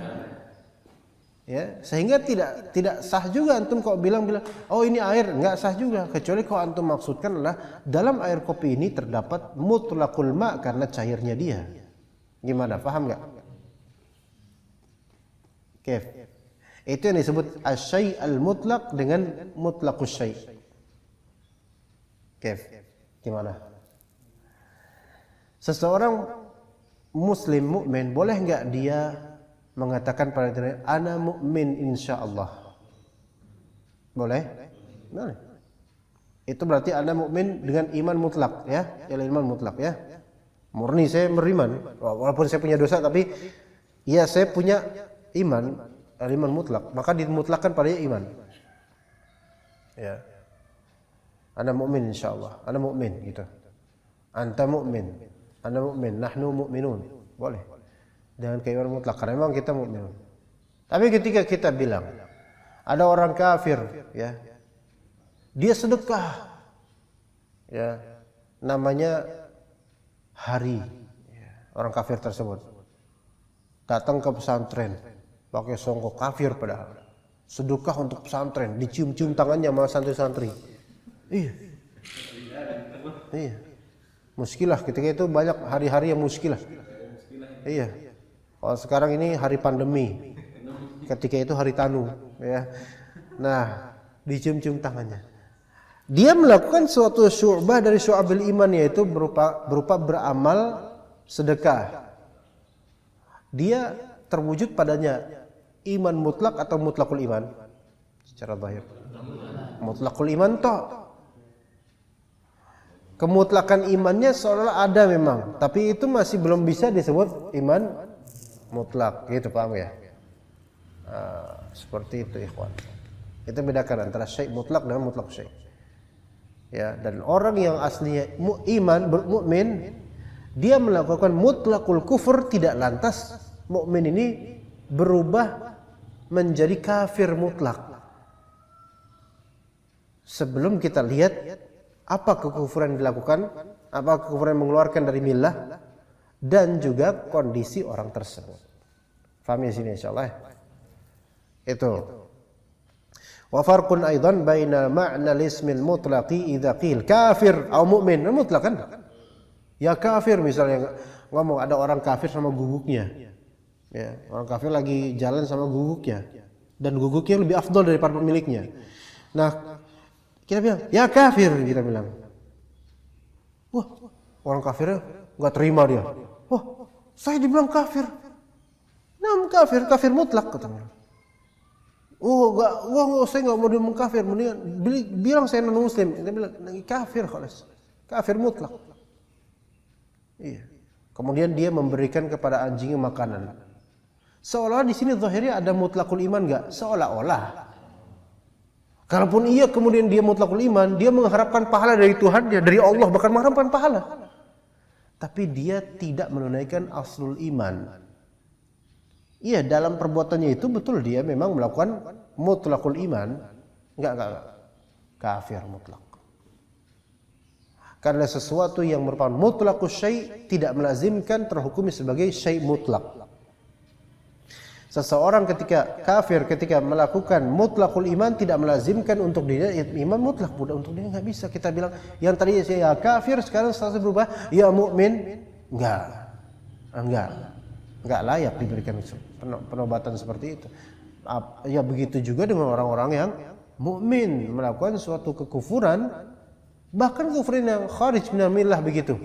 Ya, sehingga tidak sah juga antum kok bilang oh ini air, nggak sah juga kecuali kalau antum maksudkan adalah dalam air kopi ini terdapat mutlaqul ma' karena cairnya dia. Gimana? Paham nggak? Kif. Itu yang disebut asy-syai' al-mutlaq dengan mutlaqus syai'. Kif. Gimana? Seseorang muslim mukmin boleh enggak dia mengatakan pada dirinya ana mukmin insyaallah? Boleh? Boleh. Itu berarti ana mukmin dengan iman mutlak ya, iman mutlak ya. Murni saya beriman walaupun saya punya dosa tapi ya saya punya iman mutlak, maka dimutlakkan padanya iman. Ya. Ana mukmin insyaallah, ana mukmin gitu. Anta mukmin. Ana mukmin, nahnu mukminun. Boleh. Dengan keimanan mutlak karena memang kita mukminun. Tapi ketika kita bilang Ada orang kafir, ya. Dia sedekah. Ya. Namanya Hari. Ya. Orang kafir tersebut datang ke pesantren pakai songkok, kafir padahal. Sedekah untuk pesantren, dicium-cium tangannya sama santri-santri. Iya. Iya. Muskilah, ketika itu banyak hari-hari yang muskilah. Iya. Kalau sekarang ini hari pandemi. Ketika itu hari tanu, ya. Nah, dicium-cium tangannya. Dia melakukan suatu syu'bah dari syu'abil iman, yaitu berupa beramal sedekah. Dia terwujud padanya iman mutlak atau mutlakul iman secara zahir. Mutlakul iman toh. Kemutlakan imannya seolah ada memang, tapi itu masih belum bisa disebut iman mutlak, gitu, paham ya? Seperti itu, ikhwan. Itu bedakan antara syai' mutlak dengan mutlak syai'. Ya, dan orang yang aslinya iman, mukmin, dia melakukan mutlakul kufur, tidak lantas mukmin ini berubah menjadi kafir mutlak. Sebelum kita lihat apa kekufuran yang dilakukan, apa kekufuran yang mengeluarkan dari millah, dan juga kondisi orang tersebut. Faham ya sini insyaallah. Itu. Wa farqun aidan baina ma'na al-ismil mutlaqi idza qil kafir atau mu'min, mutlak kan? Ya kafir, misalnya ngomong ada orang kafir sama guguknya. Ya, orang kafir lagi jalan sama guguknya dan guguknya lebih afdol daripada pemiliknya. Nah, kita bilang, "Ya kafir," kita bilang. Wah, orang kafirnya enggak terima dia. Wah, saya dibilang kafir. Nam kafir mutlak katanya. Oh, enggak, saya enggak mau dia mengkafir, mendingan bilang saya non muslim. Dia bilang kafir khalas. Kafir mutlak. Iya. Kemudian dia memberikan kepada anjingnya makanan. Seolah di sini zahirnya ada mutlakul iman enggak? Seolah-olah. Kalaupun iya kemudian dia mutlakul iman, dia mengharapkan pahala dari Tuhannya, dari Allah, bahkan mengharapkan pahala. Tapi dia tidak menunaikan aslul iman. Iya, dalam perbuatannya itu betul dia memang melakukan mutlakul iman, enggak. Kafir mutlak. Karena sesuatu yang merupakan mutlakus syai' tidak melazimkan terhukumi sebagai syai' mutlak. Seseorang ketika melakukan mutlakul iman tidak melazimkan untuk dia iman mutlak, untuk dia enggak bisa. Kita bilang yang tadi saya kafir, sekarang status berubah ya mukmin, enggak layak diberikan penobatan seperti itu. Ya begitu juga dengan orang-orang yang mukmin melakukan suatu kekufuran, bahkan kufuran yang kharij minal millah begitu.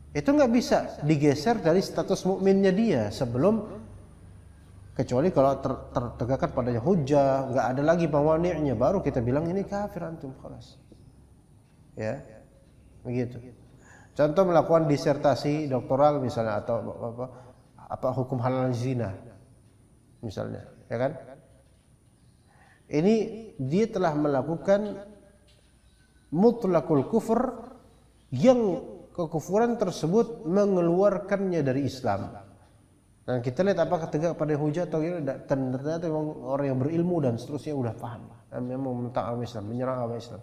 Itu enggak bisa digeser dari status mukminnya dia sebelum, kecuali kalau tertegakkan padanya hujjah, enggak ada lagi pawani'nya, baru kita bilang ini kafir antum khalas. Ya. Begitu. Contoh melakukan disertasi doktoral misalnya, atau apa hukum halal zina misalnya, ya kan? Ini dia telah melakukan mutlakul kufur yang kekufuran tersebut mengeluarkannya dari Islam. Dan kita lihat apakah tegak pada hujah atau tidak. Ternyata memang orang yang berilmu dan seterusnya udah paham dan memang mentang agama Islam, menyerang agama Islam.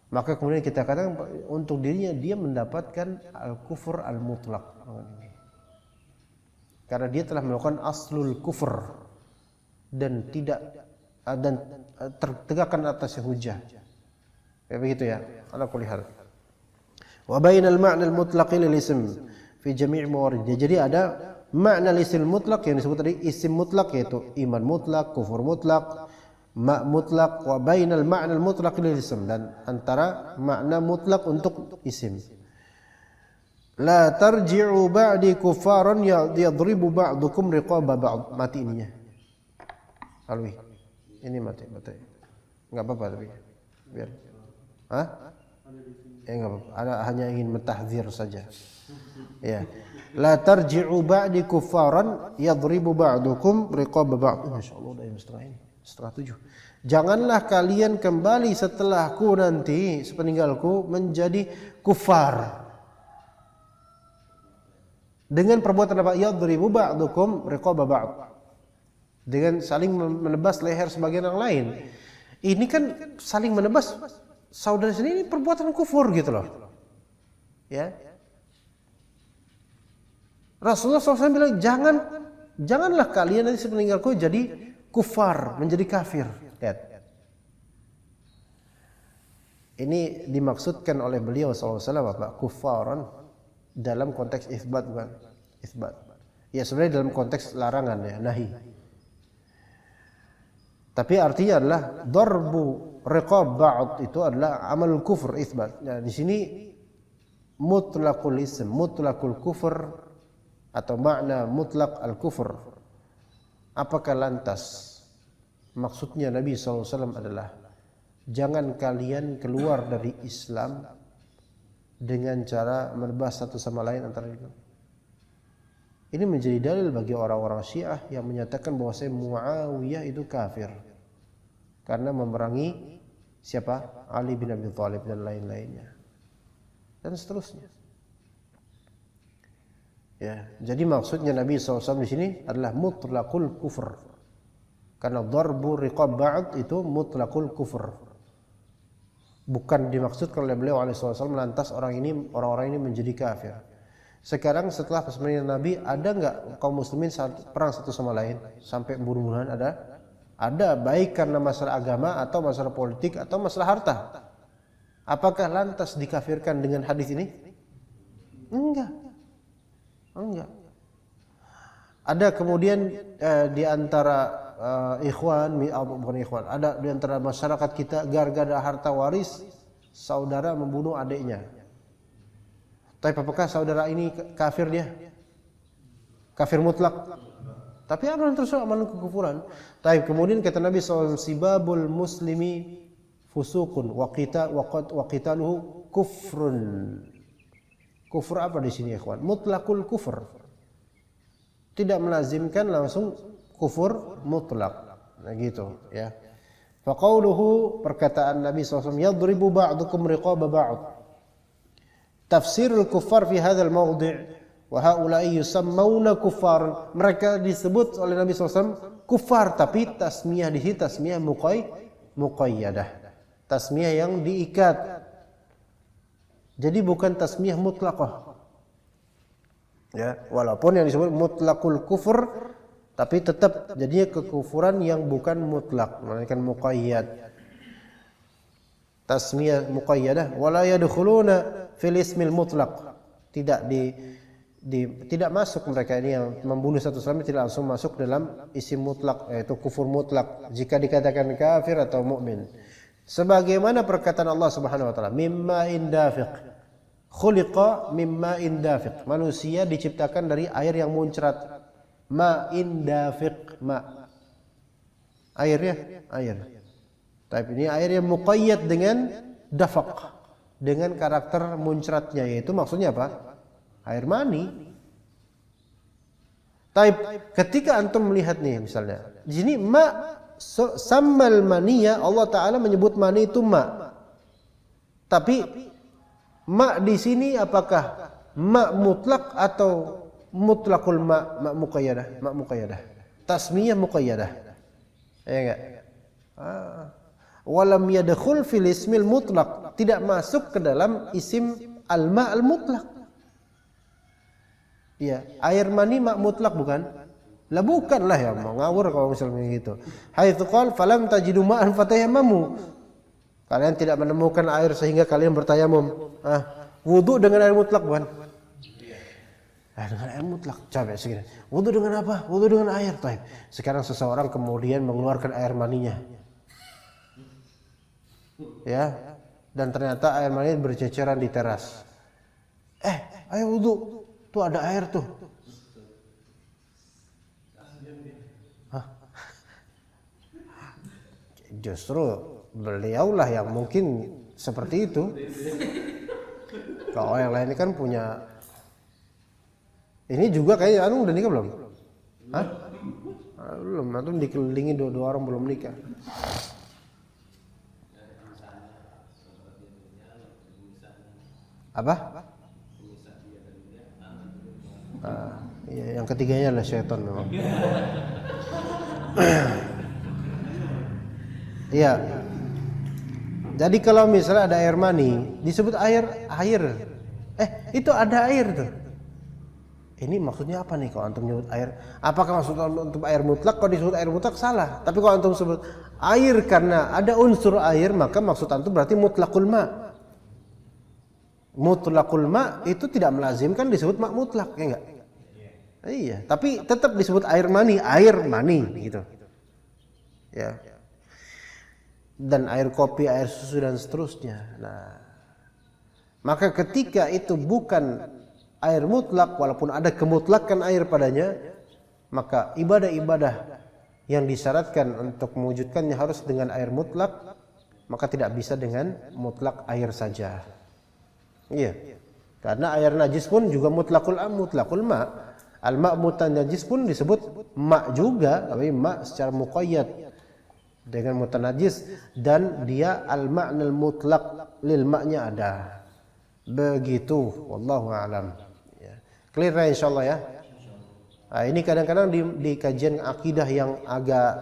Maka kemudian kita katakan untuk dirinya dia mendapatkan al-kufur al-mutlak. Karena dia telah melakukan aslul kufur dan tertegakkan atasnya hujah. Ya begitu ya. Ala kulli hal. Wa bainal ma'na al-mutlaq lil ism fi jami' mawarid. Jadi ada makna isim mutlak yang disebut tadi isim mutlak, yaitu iman mutlak, kufur mutlak, ma' mutlak, wa bainal ma'na al-mutlaq lil ism, dan antara makna mutlak untuk isim. La tarji'u ba'di kuffaran yadribu ba'dukum riqaba ba'd. Mati ininya. Alwi. Ini mati. Enggak apa-apa tapi. Biar. Hah? Enggak apa-apa. Ada hanya ingin mentahdzir saja. Ya. La tarji'u ba'di kuffaran yadribu ba'dukum riqaba ba'd. Masyaallah udah jam setengah ini. 6:30. Janganlah kalian kembali setelahku nanti, sepeninggalku, menjadi kufar. Dengan perbuatan apa? Yadribu ba'dukum riqaba ba'd. dengan saling menebas leher sebagian yang lain. Ini kan saling menebas saudara sendiri, ini perbuatan kufur gitu loh. Ya. Rasulullah SAW bilang janganlah kalian nanti sepeninggalku jadi kufar, menjadi kafir. Lihat. Ini dimaksudkan oleh beliau SAW apa? Kufaran dalam konteks isbat bukan? Isbat. Ya sebenarnya dalam konteks larangan ya, nahi. Tapi artinya adalah darbu riqab ba'd itu adalah amal kufur isbat. Nah, di sini mutlaqul ism, mutlaqul kufur atau makna mutlak al-kufur. Apakah lantas maksudnya Nabi SAW adalah jangan kalian keluar dari Islam dengan cara menebas satu sama lain antara itu. Ini menjadi dalil bagi orang-orang Syiah yang menyatakan bahwa Muawiyah itu kafir karena memerangi siapa? Ali bin Abi Thalib dan lain-lainnya. Dan seterusnya. Ya, jadi maksudnya Nabi SAW di sini adalah mutlaqul kufur. Karena darbu riqab ba'd itu mutlaqul kufur. Bukan dimaksudkan oleh beliau alaihi wasallam lantas orang-orang ini menjadi kafir. Sekarang setelah persembahan Nabi, ada nggak kaum muslimin perang satu sama lain sampai bunuh-bunuhan? Ada? Ada, baik karena masalah agama atau masalah politik atau masalah harta. Apakah lantas dikafirkan dengan hadis ini? Enggak. Ada kemudian di antara bukan ikhwan, ada di antara masyarakat kita gara-gara harta waris saudara membunuh adiknya. Tapi apakah saudara ini kafir dia? Kafir mutlak. Tapi apa yang termasuk amalan kekufuran? Tapi kemudian kata Nabi SAW, sibabul muslimi fusukun wa qitaluhu kufrun. Kufur apa di sini ikhwan? Mutlakul kufur. Tidak melazimkan langsung kufur mutlak. Nah gitu ya. Faqauluhu, perkataan Nabi SAW, yadribu ba'dukum riqaba ba'd. Tafsirul kuffar fi hadzal mawdi' wa haula'i yusammuna kuffar. Mereka disebut oleh Nabi SAW kufar, tapi tasmiyah di sini tasmiyah muqayyadah. Tasmiyah yang diikat. Jadi bukan tasmiyah mutlaqah. Ya, walaupun yang disebut mutlaqul kufur, tapi tetap jadinya kekufuran yang bukan mutlak, melainkan muqayyad. Tasmiyah muqayyadah wala yadkhuluna fil ismil mutlaq. Tidak masuk mereka ini yang membunuh satu sama lain tidak langsung masuk dalam isim mutlak, yaitu kufur mutlak jika dikatakan kafir atau mukmin. Sebagaimana perkataan Allah Subhanahu wa taala, mimma indafiq. Khuliqa mimma indafiq. Manusia diciptakan dari air yang muncrat. Ma indafiq, ma. Airnya, air. Tapi ini air yang muqayyad dengan dafaq, dengan karakter muncratnya, yaitu maksudnya apa? Air mani. Tapi ketika antum melihat nih misalnya, di sini ma sammal maniya, Allah Taala menyebut mani itu ma. Tapi ma di sini apakah ma mutlak atau mutlakul ma muqayyadah? Ma muqayyadah. Tasmiyah muqayyadah. Ya enggak? Walam yadkhul fil ismil mutlaq, tidak masuk ke dalam isim al-ma al-mutlaq. Ya, air mani ma mutlaq bukan? Lah bukanlah ya, mau ngawur kalau misalnya gitu. Haitsu qala falam tajidu ma'an fatayammamu. Kalian tidak menemukan air sehingga kalian bertayamum. Wudu dengan air mutlak bukan? Dengan air mutlak. Coba segini. Wudu dengan apa? Wudu dengan air. Taib. Sekarang seseorang kemudian mengeluarkan air maninya. Ya. Dan ternyata air mani berceceran di teras. Ayo wudu. Tuh ada air tuh. Justru beliaulah yang mungkin seperti itu. Kalau yang lain kan punya. Ini juga kayak anu udah nikah belum? Hah? Belum, antum dikelilingi dua orang belum nikah. Apa? Iya, yang ketiganya adalah syaitan memang. Iya. Jadi kalau misalnya ada air mani, disebut air. Itu ada air tuh. Ini maksudnya apa nih kalau antum nyebut air? Apakah maksudnya untuk air mutlak? Kalau disebut air mutlak salah. Tapi kalau antum sebut air karena ada unsur air, maka maksud antum berarti mutlakul ma. Mutlakul ma itu tidak melazimkan disebut ma mutlak, ya enggak? Iya, tapi tetap disebut air mani gitu. Ya. Dan air kopi, air susu dan seterusnya. Nah, maka ketika itu bukan air mutlak walaupun ada kemutlakan air padanya, maka ibadah-ibadah yang disyaratkan untuk mewujudkannya harus dengan air mutlak, maka tidak bisa dengan mutlak air saja. Iya. Karena air najis pun juga mutlakul ma. Al-ma' mutanajis pun disebut ma juga, tapi ma secara muqayyad dengan mutanajis, dan dia al-ma'nal mutlak lil ma'nya ada. Begitu, wallahu a'lam. Ya. Clear ya insyaallah ya. Nah, ini kadang-kadang di kajian akidah yang agak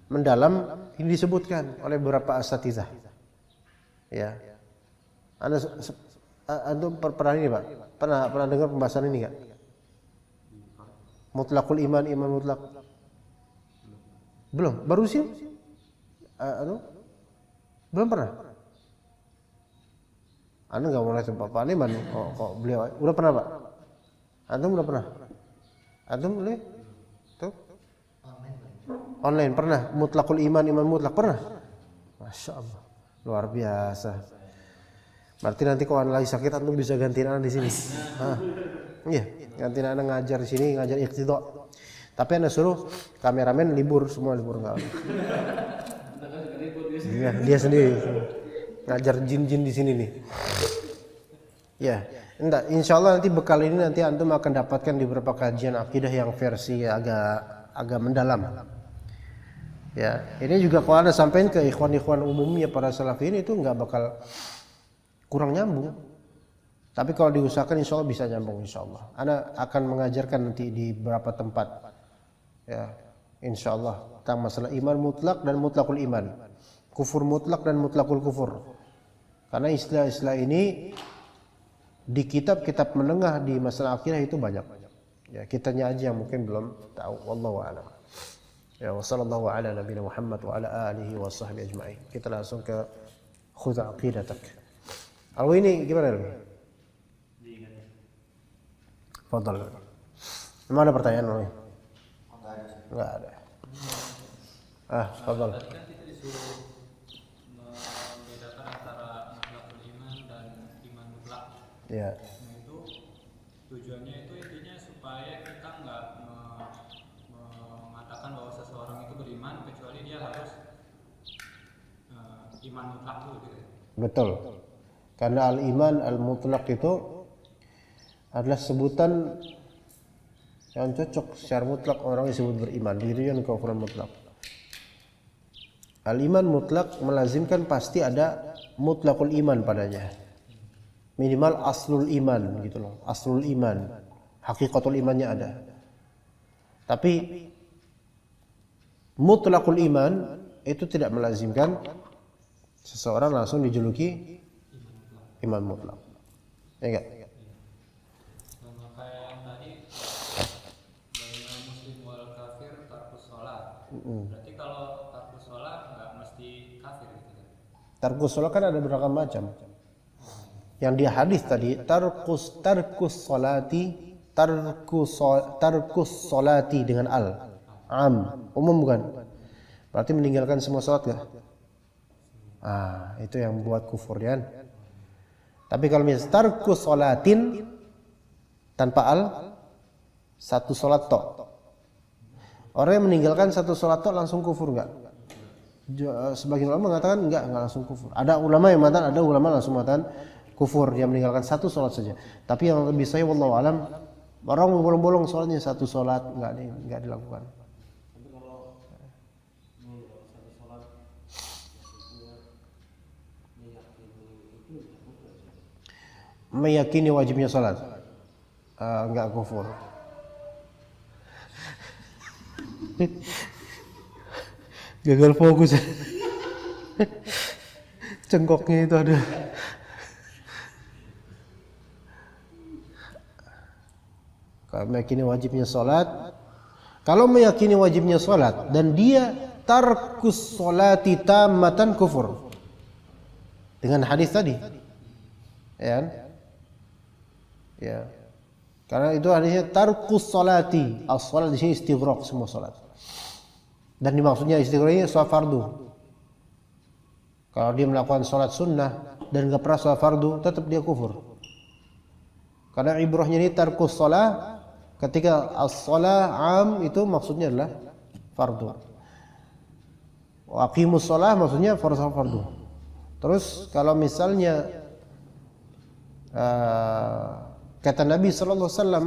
mendalam ini disebutkan oleh beberapa asatizah. Ya. Antum pernah ini, Pak? Pernah dengar pembahasan ini enggak? Mutlakul iman mutlak. Belum, baru sih. Belum pernah. Anda enggak mau nanya Pak Aliman kok beliau udah pernah, Pak? Antum udah pernah? Antum boleh? Tuh. Online pernah. Mutlakul iman mutlak pernah? Masya Allah, luar biasa. Berarti nanti kalau anda lagi sakit antum bisa gantiin anda di sini. Iya, gantiin anda ngajar di sini, ngajar iqtidha. Tapi anda suruh kameramen libur semua, libur enggak. Iya, dia sendiri ngajar jin-jin di sini nih. Ya, enggak. Insyaallah nanti bekal ini nanti antum akan dapatkan di beberapa kajian akidah yang versi agak mendalam. Ya, ini juga kalau anda sampaikan ke ikhwan-ikhwan umumnya para salafin itu enggak bakal kurang nyambung. Tapi kalau diusahakan insya Allah bisa nyambung insya Allah. Ana akan mengajarkan nanti di beberapa tempat. Ya, insya Allah tentang masalah iman mutlak dan mutlakul iman, kufur mutlak dan mutlakul kufur. Karena istilah-istilah ini di kitab-kitab menengah di masalah akidah itu banyak. Ya, kitanya aja yang mungkin belum tahu. Wallahu a'lam. Ya, wassallallahu ala nabiyina Muhammad wa ala alihi wa sahbihi ajma'in. Kita langsung ke khudh aqidatak. Ini gimana nih? Fadal. Mana pertanyaan lo? Enggak ada. Fadal. Tadi kan kita disuruh membedakan antara mutlakul iman dan iman mutlak. Ya. Nah, itu tujuannya itu intinya supaya kita nggak mengatakan bahwa seseorang itu beriman kecuali dia harus iman mutlak dulu gitu. Betul. Karena al-iman al-mutlak itu adalah sebutan yang cocok secara mutlak orang disebut beriman. Begitu yang kekufuran mutlak. Al-iman mutlak melazimkan pasti ada mutlakul iman padanya. Minimal aslul iman gitu loh. Aslul iman, hakikatul imannya ada. Tapi mutlakul iman itu tidak melazimkan seseorang langsung dijuluki iman mutlak. Ya enggak? Maka yang tadi bainal muslim wal kafir tarkus sholat. Berarti kalau tarkus sholat nggak mesti kafir gitu. Tarkus sholat kan ada beragam macam. Yang dia hadis tadi tarkus solati dengan umum bukan? Berarti meninggalkan semua sholat enggak? Itu yang buat kufur ya. Tapi kalau misalnya tarkus sholatin tanpa satu sholat tok. Orang yang meninggalkan satu sholat tok langsung kufur enggak? Sebagian ulama mengatakan enggak langsung kufur. Ada ulama yang mengatakan, ada ulama langsung mengatakan kufur yang meninggalkan satu sholat saja. Tapi yang lebih sahih wallahu alam, orang bolong-bolong sholatnya satu sholat enggak dilakukan. Meyakini wajibnya salat enggak kufur. Gagal fokus. Cengkoknya itu ada. Kalau meyakini wajibnya sholat, kalau meyakini wajibnya sholat dan dia tarkus sholati tammatan kufur dengan hadis tadi, ya kan? Ya, karena itu hadisnya tarkus sholati, as-sholat di sini istighraq semua sholat, dan dimaksudnya istighraq ini sholat fardu. Kalau dia melakukan sholat sunnah dan gak pernah sholat fardu, tetap dia kufur. Karena ibrahnya ini tarkus sholat, ketika as-sholat am itu maksudnya adalah fardu. Wa aqimus sholat maksudnya fardu. Terus kalau misalnya kata Nabi sallallahu alaihi wasallam,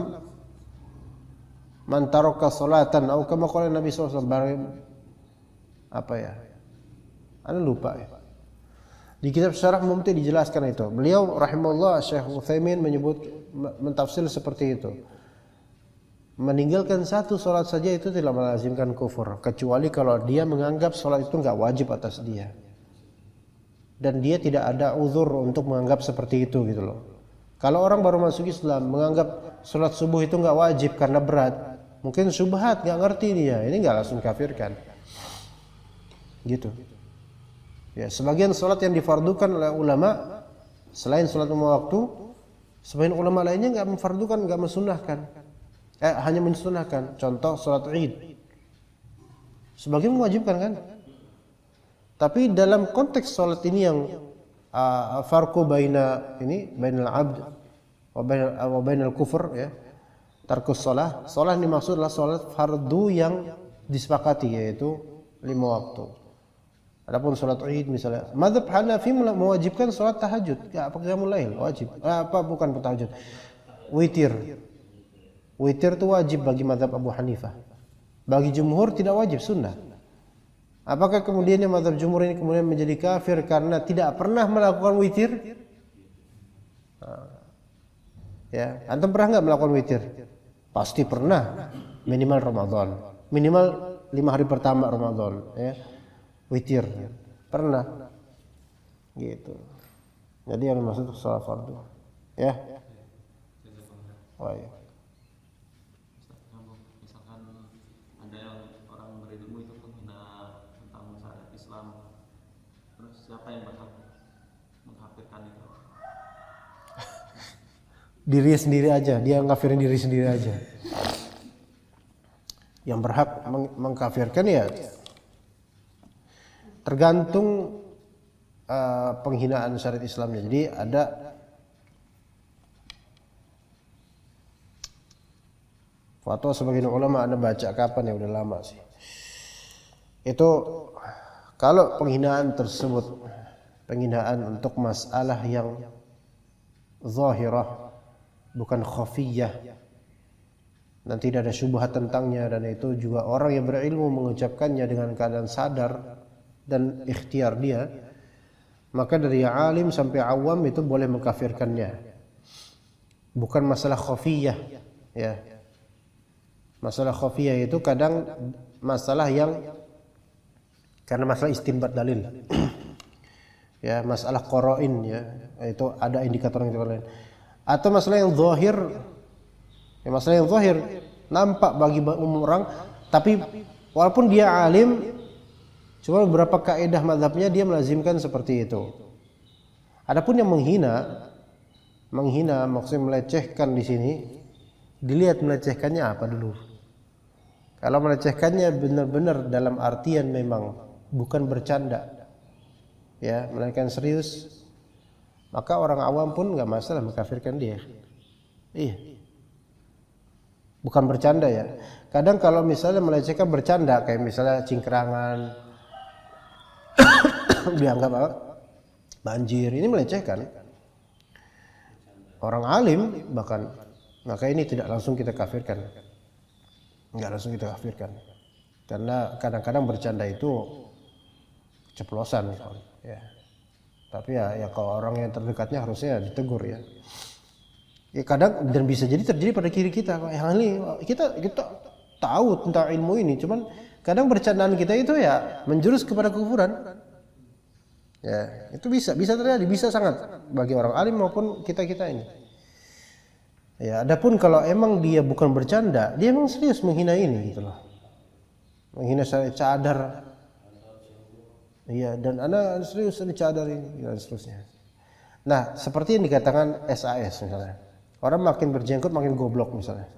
man taraka sholatan atau kama qala Nabi sallallahu alaihi wasallam, apa ya? Ana lupa ya. Di kitab Syarah Mumti dijelaskan itu. Beliau rahimahullah Syekh Utsaimin menyebut mentafsir seperti itu. Meninggalkan satu sholat saja itu tidak melazimkan kufur, kecuali kalau dia menganggap sholat itu enggak wajib atas dia. Dan dia tidak ada uzur untuk menganggap seperti itu gitu loh. Kalau orang baru masuk Islam menganggap sholat subuh itu enggak wajib karena berat, mungkin syubhat, enggak ngerti dia, ini enggak langsung kafirkan. Gitu. Ya, sebagian sholat yang difardukan oleh ulama selain sholat lima waktu, sebagian ulama lainnya enggak memfardukan, enggak mensunahkan. Hanya mensunahkan. Contoh sholat Id, sebagian mewajibkan kan. Tapi dalam konteks sholat ini yang farqu baina ini bainal abd wa bainal kufur ya, tarkus shalah. Shalah ini maksud adalah sholat fardu yang disepakati, yaitu 5 waktu. Adapun sholat Id misalnya, mazhab Hanafi mewajibkan sholat tahajud, ya apa qiyamul lail wajib. Bukan tahajud. Witir. Witir itu wajib bagi mazhab Abu Hanifah. Bagi jumhur tidak wajib, sunnah. Apakah kemudian yang mazhab jumhur ini kemudian menjadi kafir karena tidak pernah melakukan witir? Ya, antum pernah nggak melakukan witir? Pasti pernah. Minimal Ramadan, minimal 5 hari pertama Ramadan, ya. Witir pernah gitu. Jadi yang dimaksud sholat fardu ya. Oh ya. Misalkan ada yang orang berilmu itu menghina tentang syariat Islam, terus siapa yang berhak mengkafirkan itu? Diri sendiri aja, dia ngafirin diri sendiri aja. Yang berhak mengkafirkan ya tergantung penghinaan syariat Islamnya. Jadi ada fatwa sebagian ulama, Anda baca kapan ya, udah lama sih. Itu kalau penghinaan tersebut penghinaan untuk masalah yang zahirah, bukan khafiyah, dan tidak ada syubhat tentangnya, dan itu juga orang yang berilmu mengucapkannya dengan keadaan sadar dan ikhtiar dia, maka dari alim sampai awam itu boleh mengkafirkannya. Bukan masalah khafiyah ya. Masalah khafiyah itu kadang masalah yang karena masalah istinbat dalil. Ya, masalah qara'in ya, itu ada indikator lain. Atau masalah yang zahir. Ya, masalah yang zahir nampak bagi umum orang, tapi walaupun dia alim, cuma beberapa kaidah mazhabnya dia melazimkan seperti itu. Adapun yang menghina maksudnya melecehkan di sini, dilihat melecehkannya apa dulu. Kalau melecehkannya benar-benar dalam artian memang bukan bercanda, ya, melainkan serius, maka orang awam pun nggak masalah mengkafirkan dia. Iya, bukan bercanda ya. Kadang kalau misalnya melecehkan bercanda, kayak misalnya cingkrangan, dianggap apa? Banjir, ini melecehkan orang alim bahkan, maka ini tidak langsung kita kafirkan, nggak langsung kita kafirkan, karena kadang-kadang bercanda itu ceplosan ya. Tapi ya kalau orang yang terdekatnya harusnya ditegur ya. Ya kadang, dan bisa jadi terjadi pada diri kita, yang ini kita tahu tentang ilmu ini, cuman kadang bercandaan kita itu ya menjurus kepada kekufuran. Ya, itu bisa terjadi, bisa sangat bagi orang alim maupun kita-kita ini. Ya, adapun kalau emang dia bukan bercanda, dia emang serius menghina ini gitu loh. Menghina saya cadar. Iya, dan ana serius ini cadar ini dan seterusnya. Nah, seperti yang dikatakan SAS misalnya. Orang makin berjenggot makin goblok misalnya.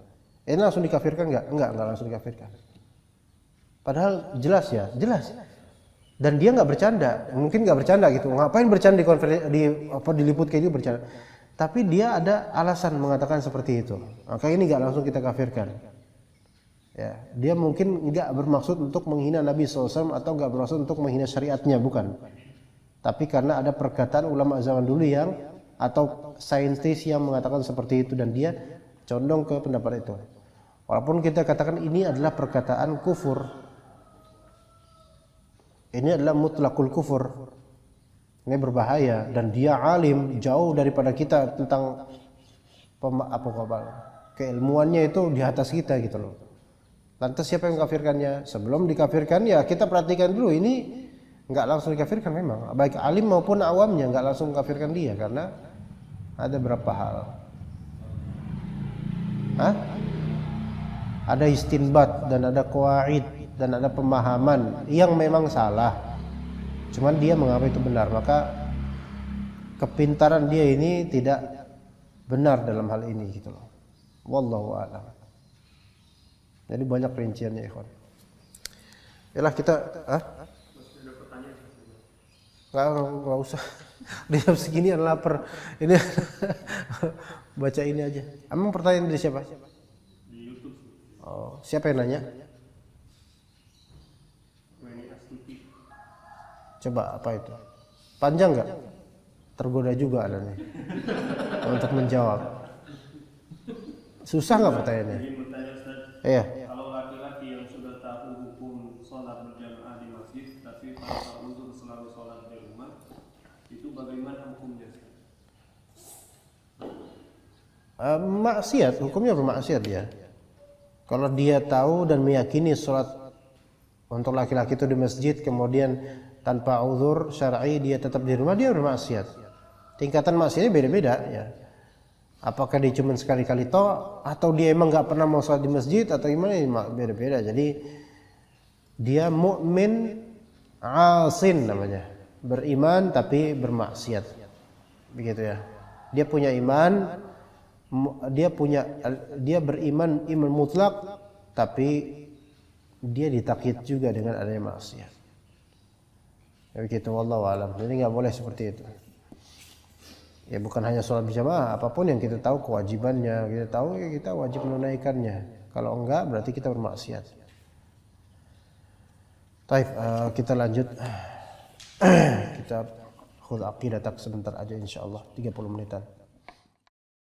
Ini langsung dikafirkan enggak? Enggak langsung dikafirkan. Padahal jelas ya, jelas. Dan dia nggak bercanda, mungkin nggak bercanda gitu. Ngapain bercanda diliput kayak gitu bercanda. Tapi dia ada alasan mengatakan seperti itu. Maka ini nggak langsung kita kafirkan. Ya, dia mungkin nggak bermaksud untuk menghina Nabi SAW atau nggak bermaksud untuk menghina syariatnya, bukan. Tapi karena ada perkataan ulama zaman dulu yang atau saintis yang mengatakan seperti itu dan dia condong ke pendapat itu. Walaupun kita katakan ini adalah perkataan kufur. Ini adalah mutlakul kufur. Ini berbahaya dan dia alim jauh daripada kita tentang keilmuannya itu di atas kita gitu loh. Lantas siapa yang kafirkannya? Sebelum dikafirkan ya kita perhatikan dulu ini nggak langsung dikafirkan memang. Baik alim maupun awamnya nggak langsung kafirkan dia karena ada berapa hal. Ada istinbat dan ada qawaid dan ada pemahaman yang memang salah. Cuman dia menganggap itu benar, maka kepintaran dia ini tidak benar dalam hal ini gitu loh. Wallahu a'lam. Jadi banyak rinciannya ikhwan. Yalah kita nggak usah. Di jam segini lapar. Ini baca ini aja. Emang pertanyaan dari siapa? Di YouTube. Oh, siapa yang nanya? Coba apa itu? Panjang nggak? Tergoda juga ada nih untuk menjawab. Susah nggak pertanyaannya? Jadi bertanya Ustaz, Iya. kalau laki-laki yang sudah tahu hukum sholat berjamaah di masjid tapi tanpa uzur selalu sholat di rumah, itu bagaimana hukumnya? Maksiat, hukumnya bermaksiat dia. Kalau dia tahu dan meyakini sholat untuk laki-laki itu di masjid kemudian tanpa uzur syar'i dia tetap di rumah, dia bermaksiat. Tingkatan maksiatnya beda-beda ya. Apakah dia cuma sekali-kali toh atau dia emang nggak pernah mau sholat di masjid atau gimana, beda-beda. Jadi dia mukmin asin namanya, beriman tapi bermaksiat, begitu ya. Dia punya iman, dia beriman iman mutlak tapi dia ditakyid juga dengan adanya maksiat. Ya begitu, wallahu alam. Jadi nggak boleh seperti itu. Ya bukan hanya sholat berjamaah, apapun yang kita tahu kewajibannya, kita tahu ya kita wajib menunaikannya. Kalau enggak berarti kita bermaksiat. Baik, kita lanjut. Kita khudz aqidah sebentar aja insyaallah 30 menitan.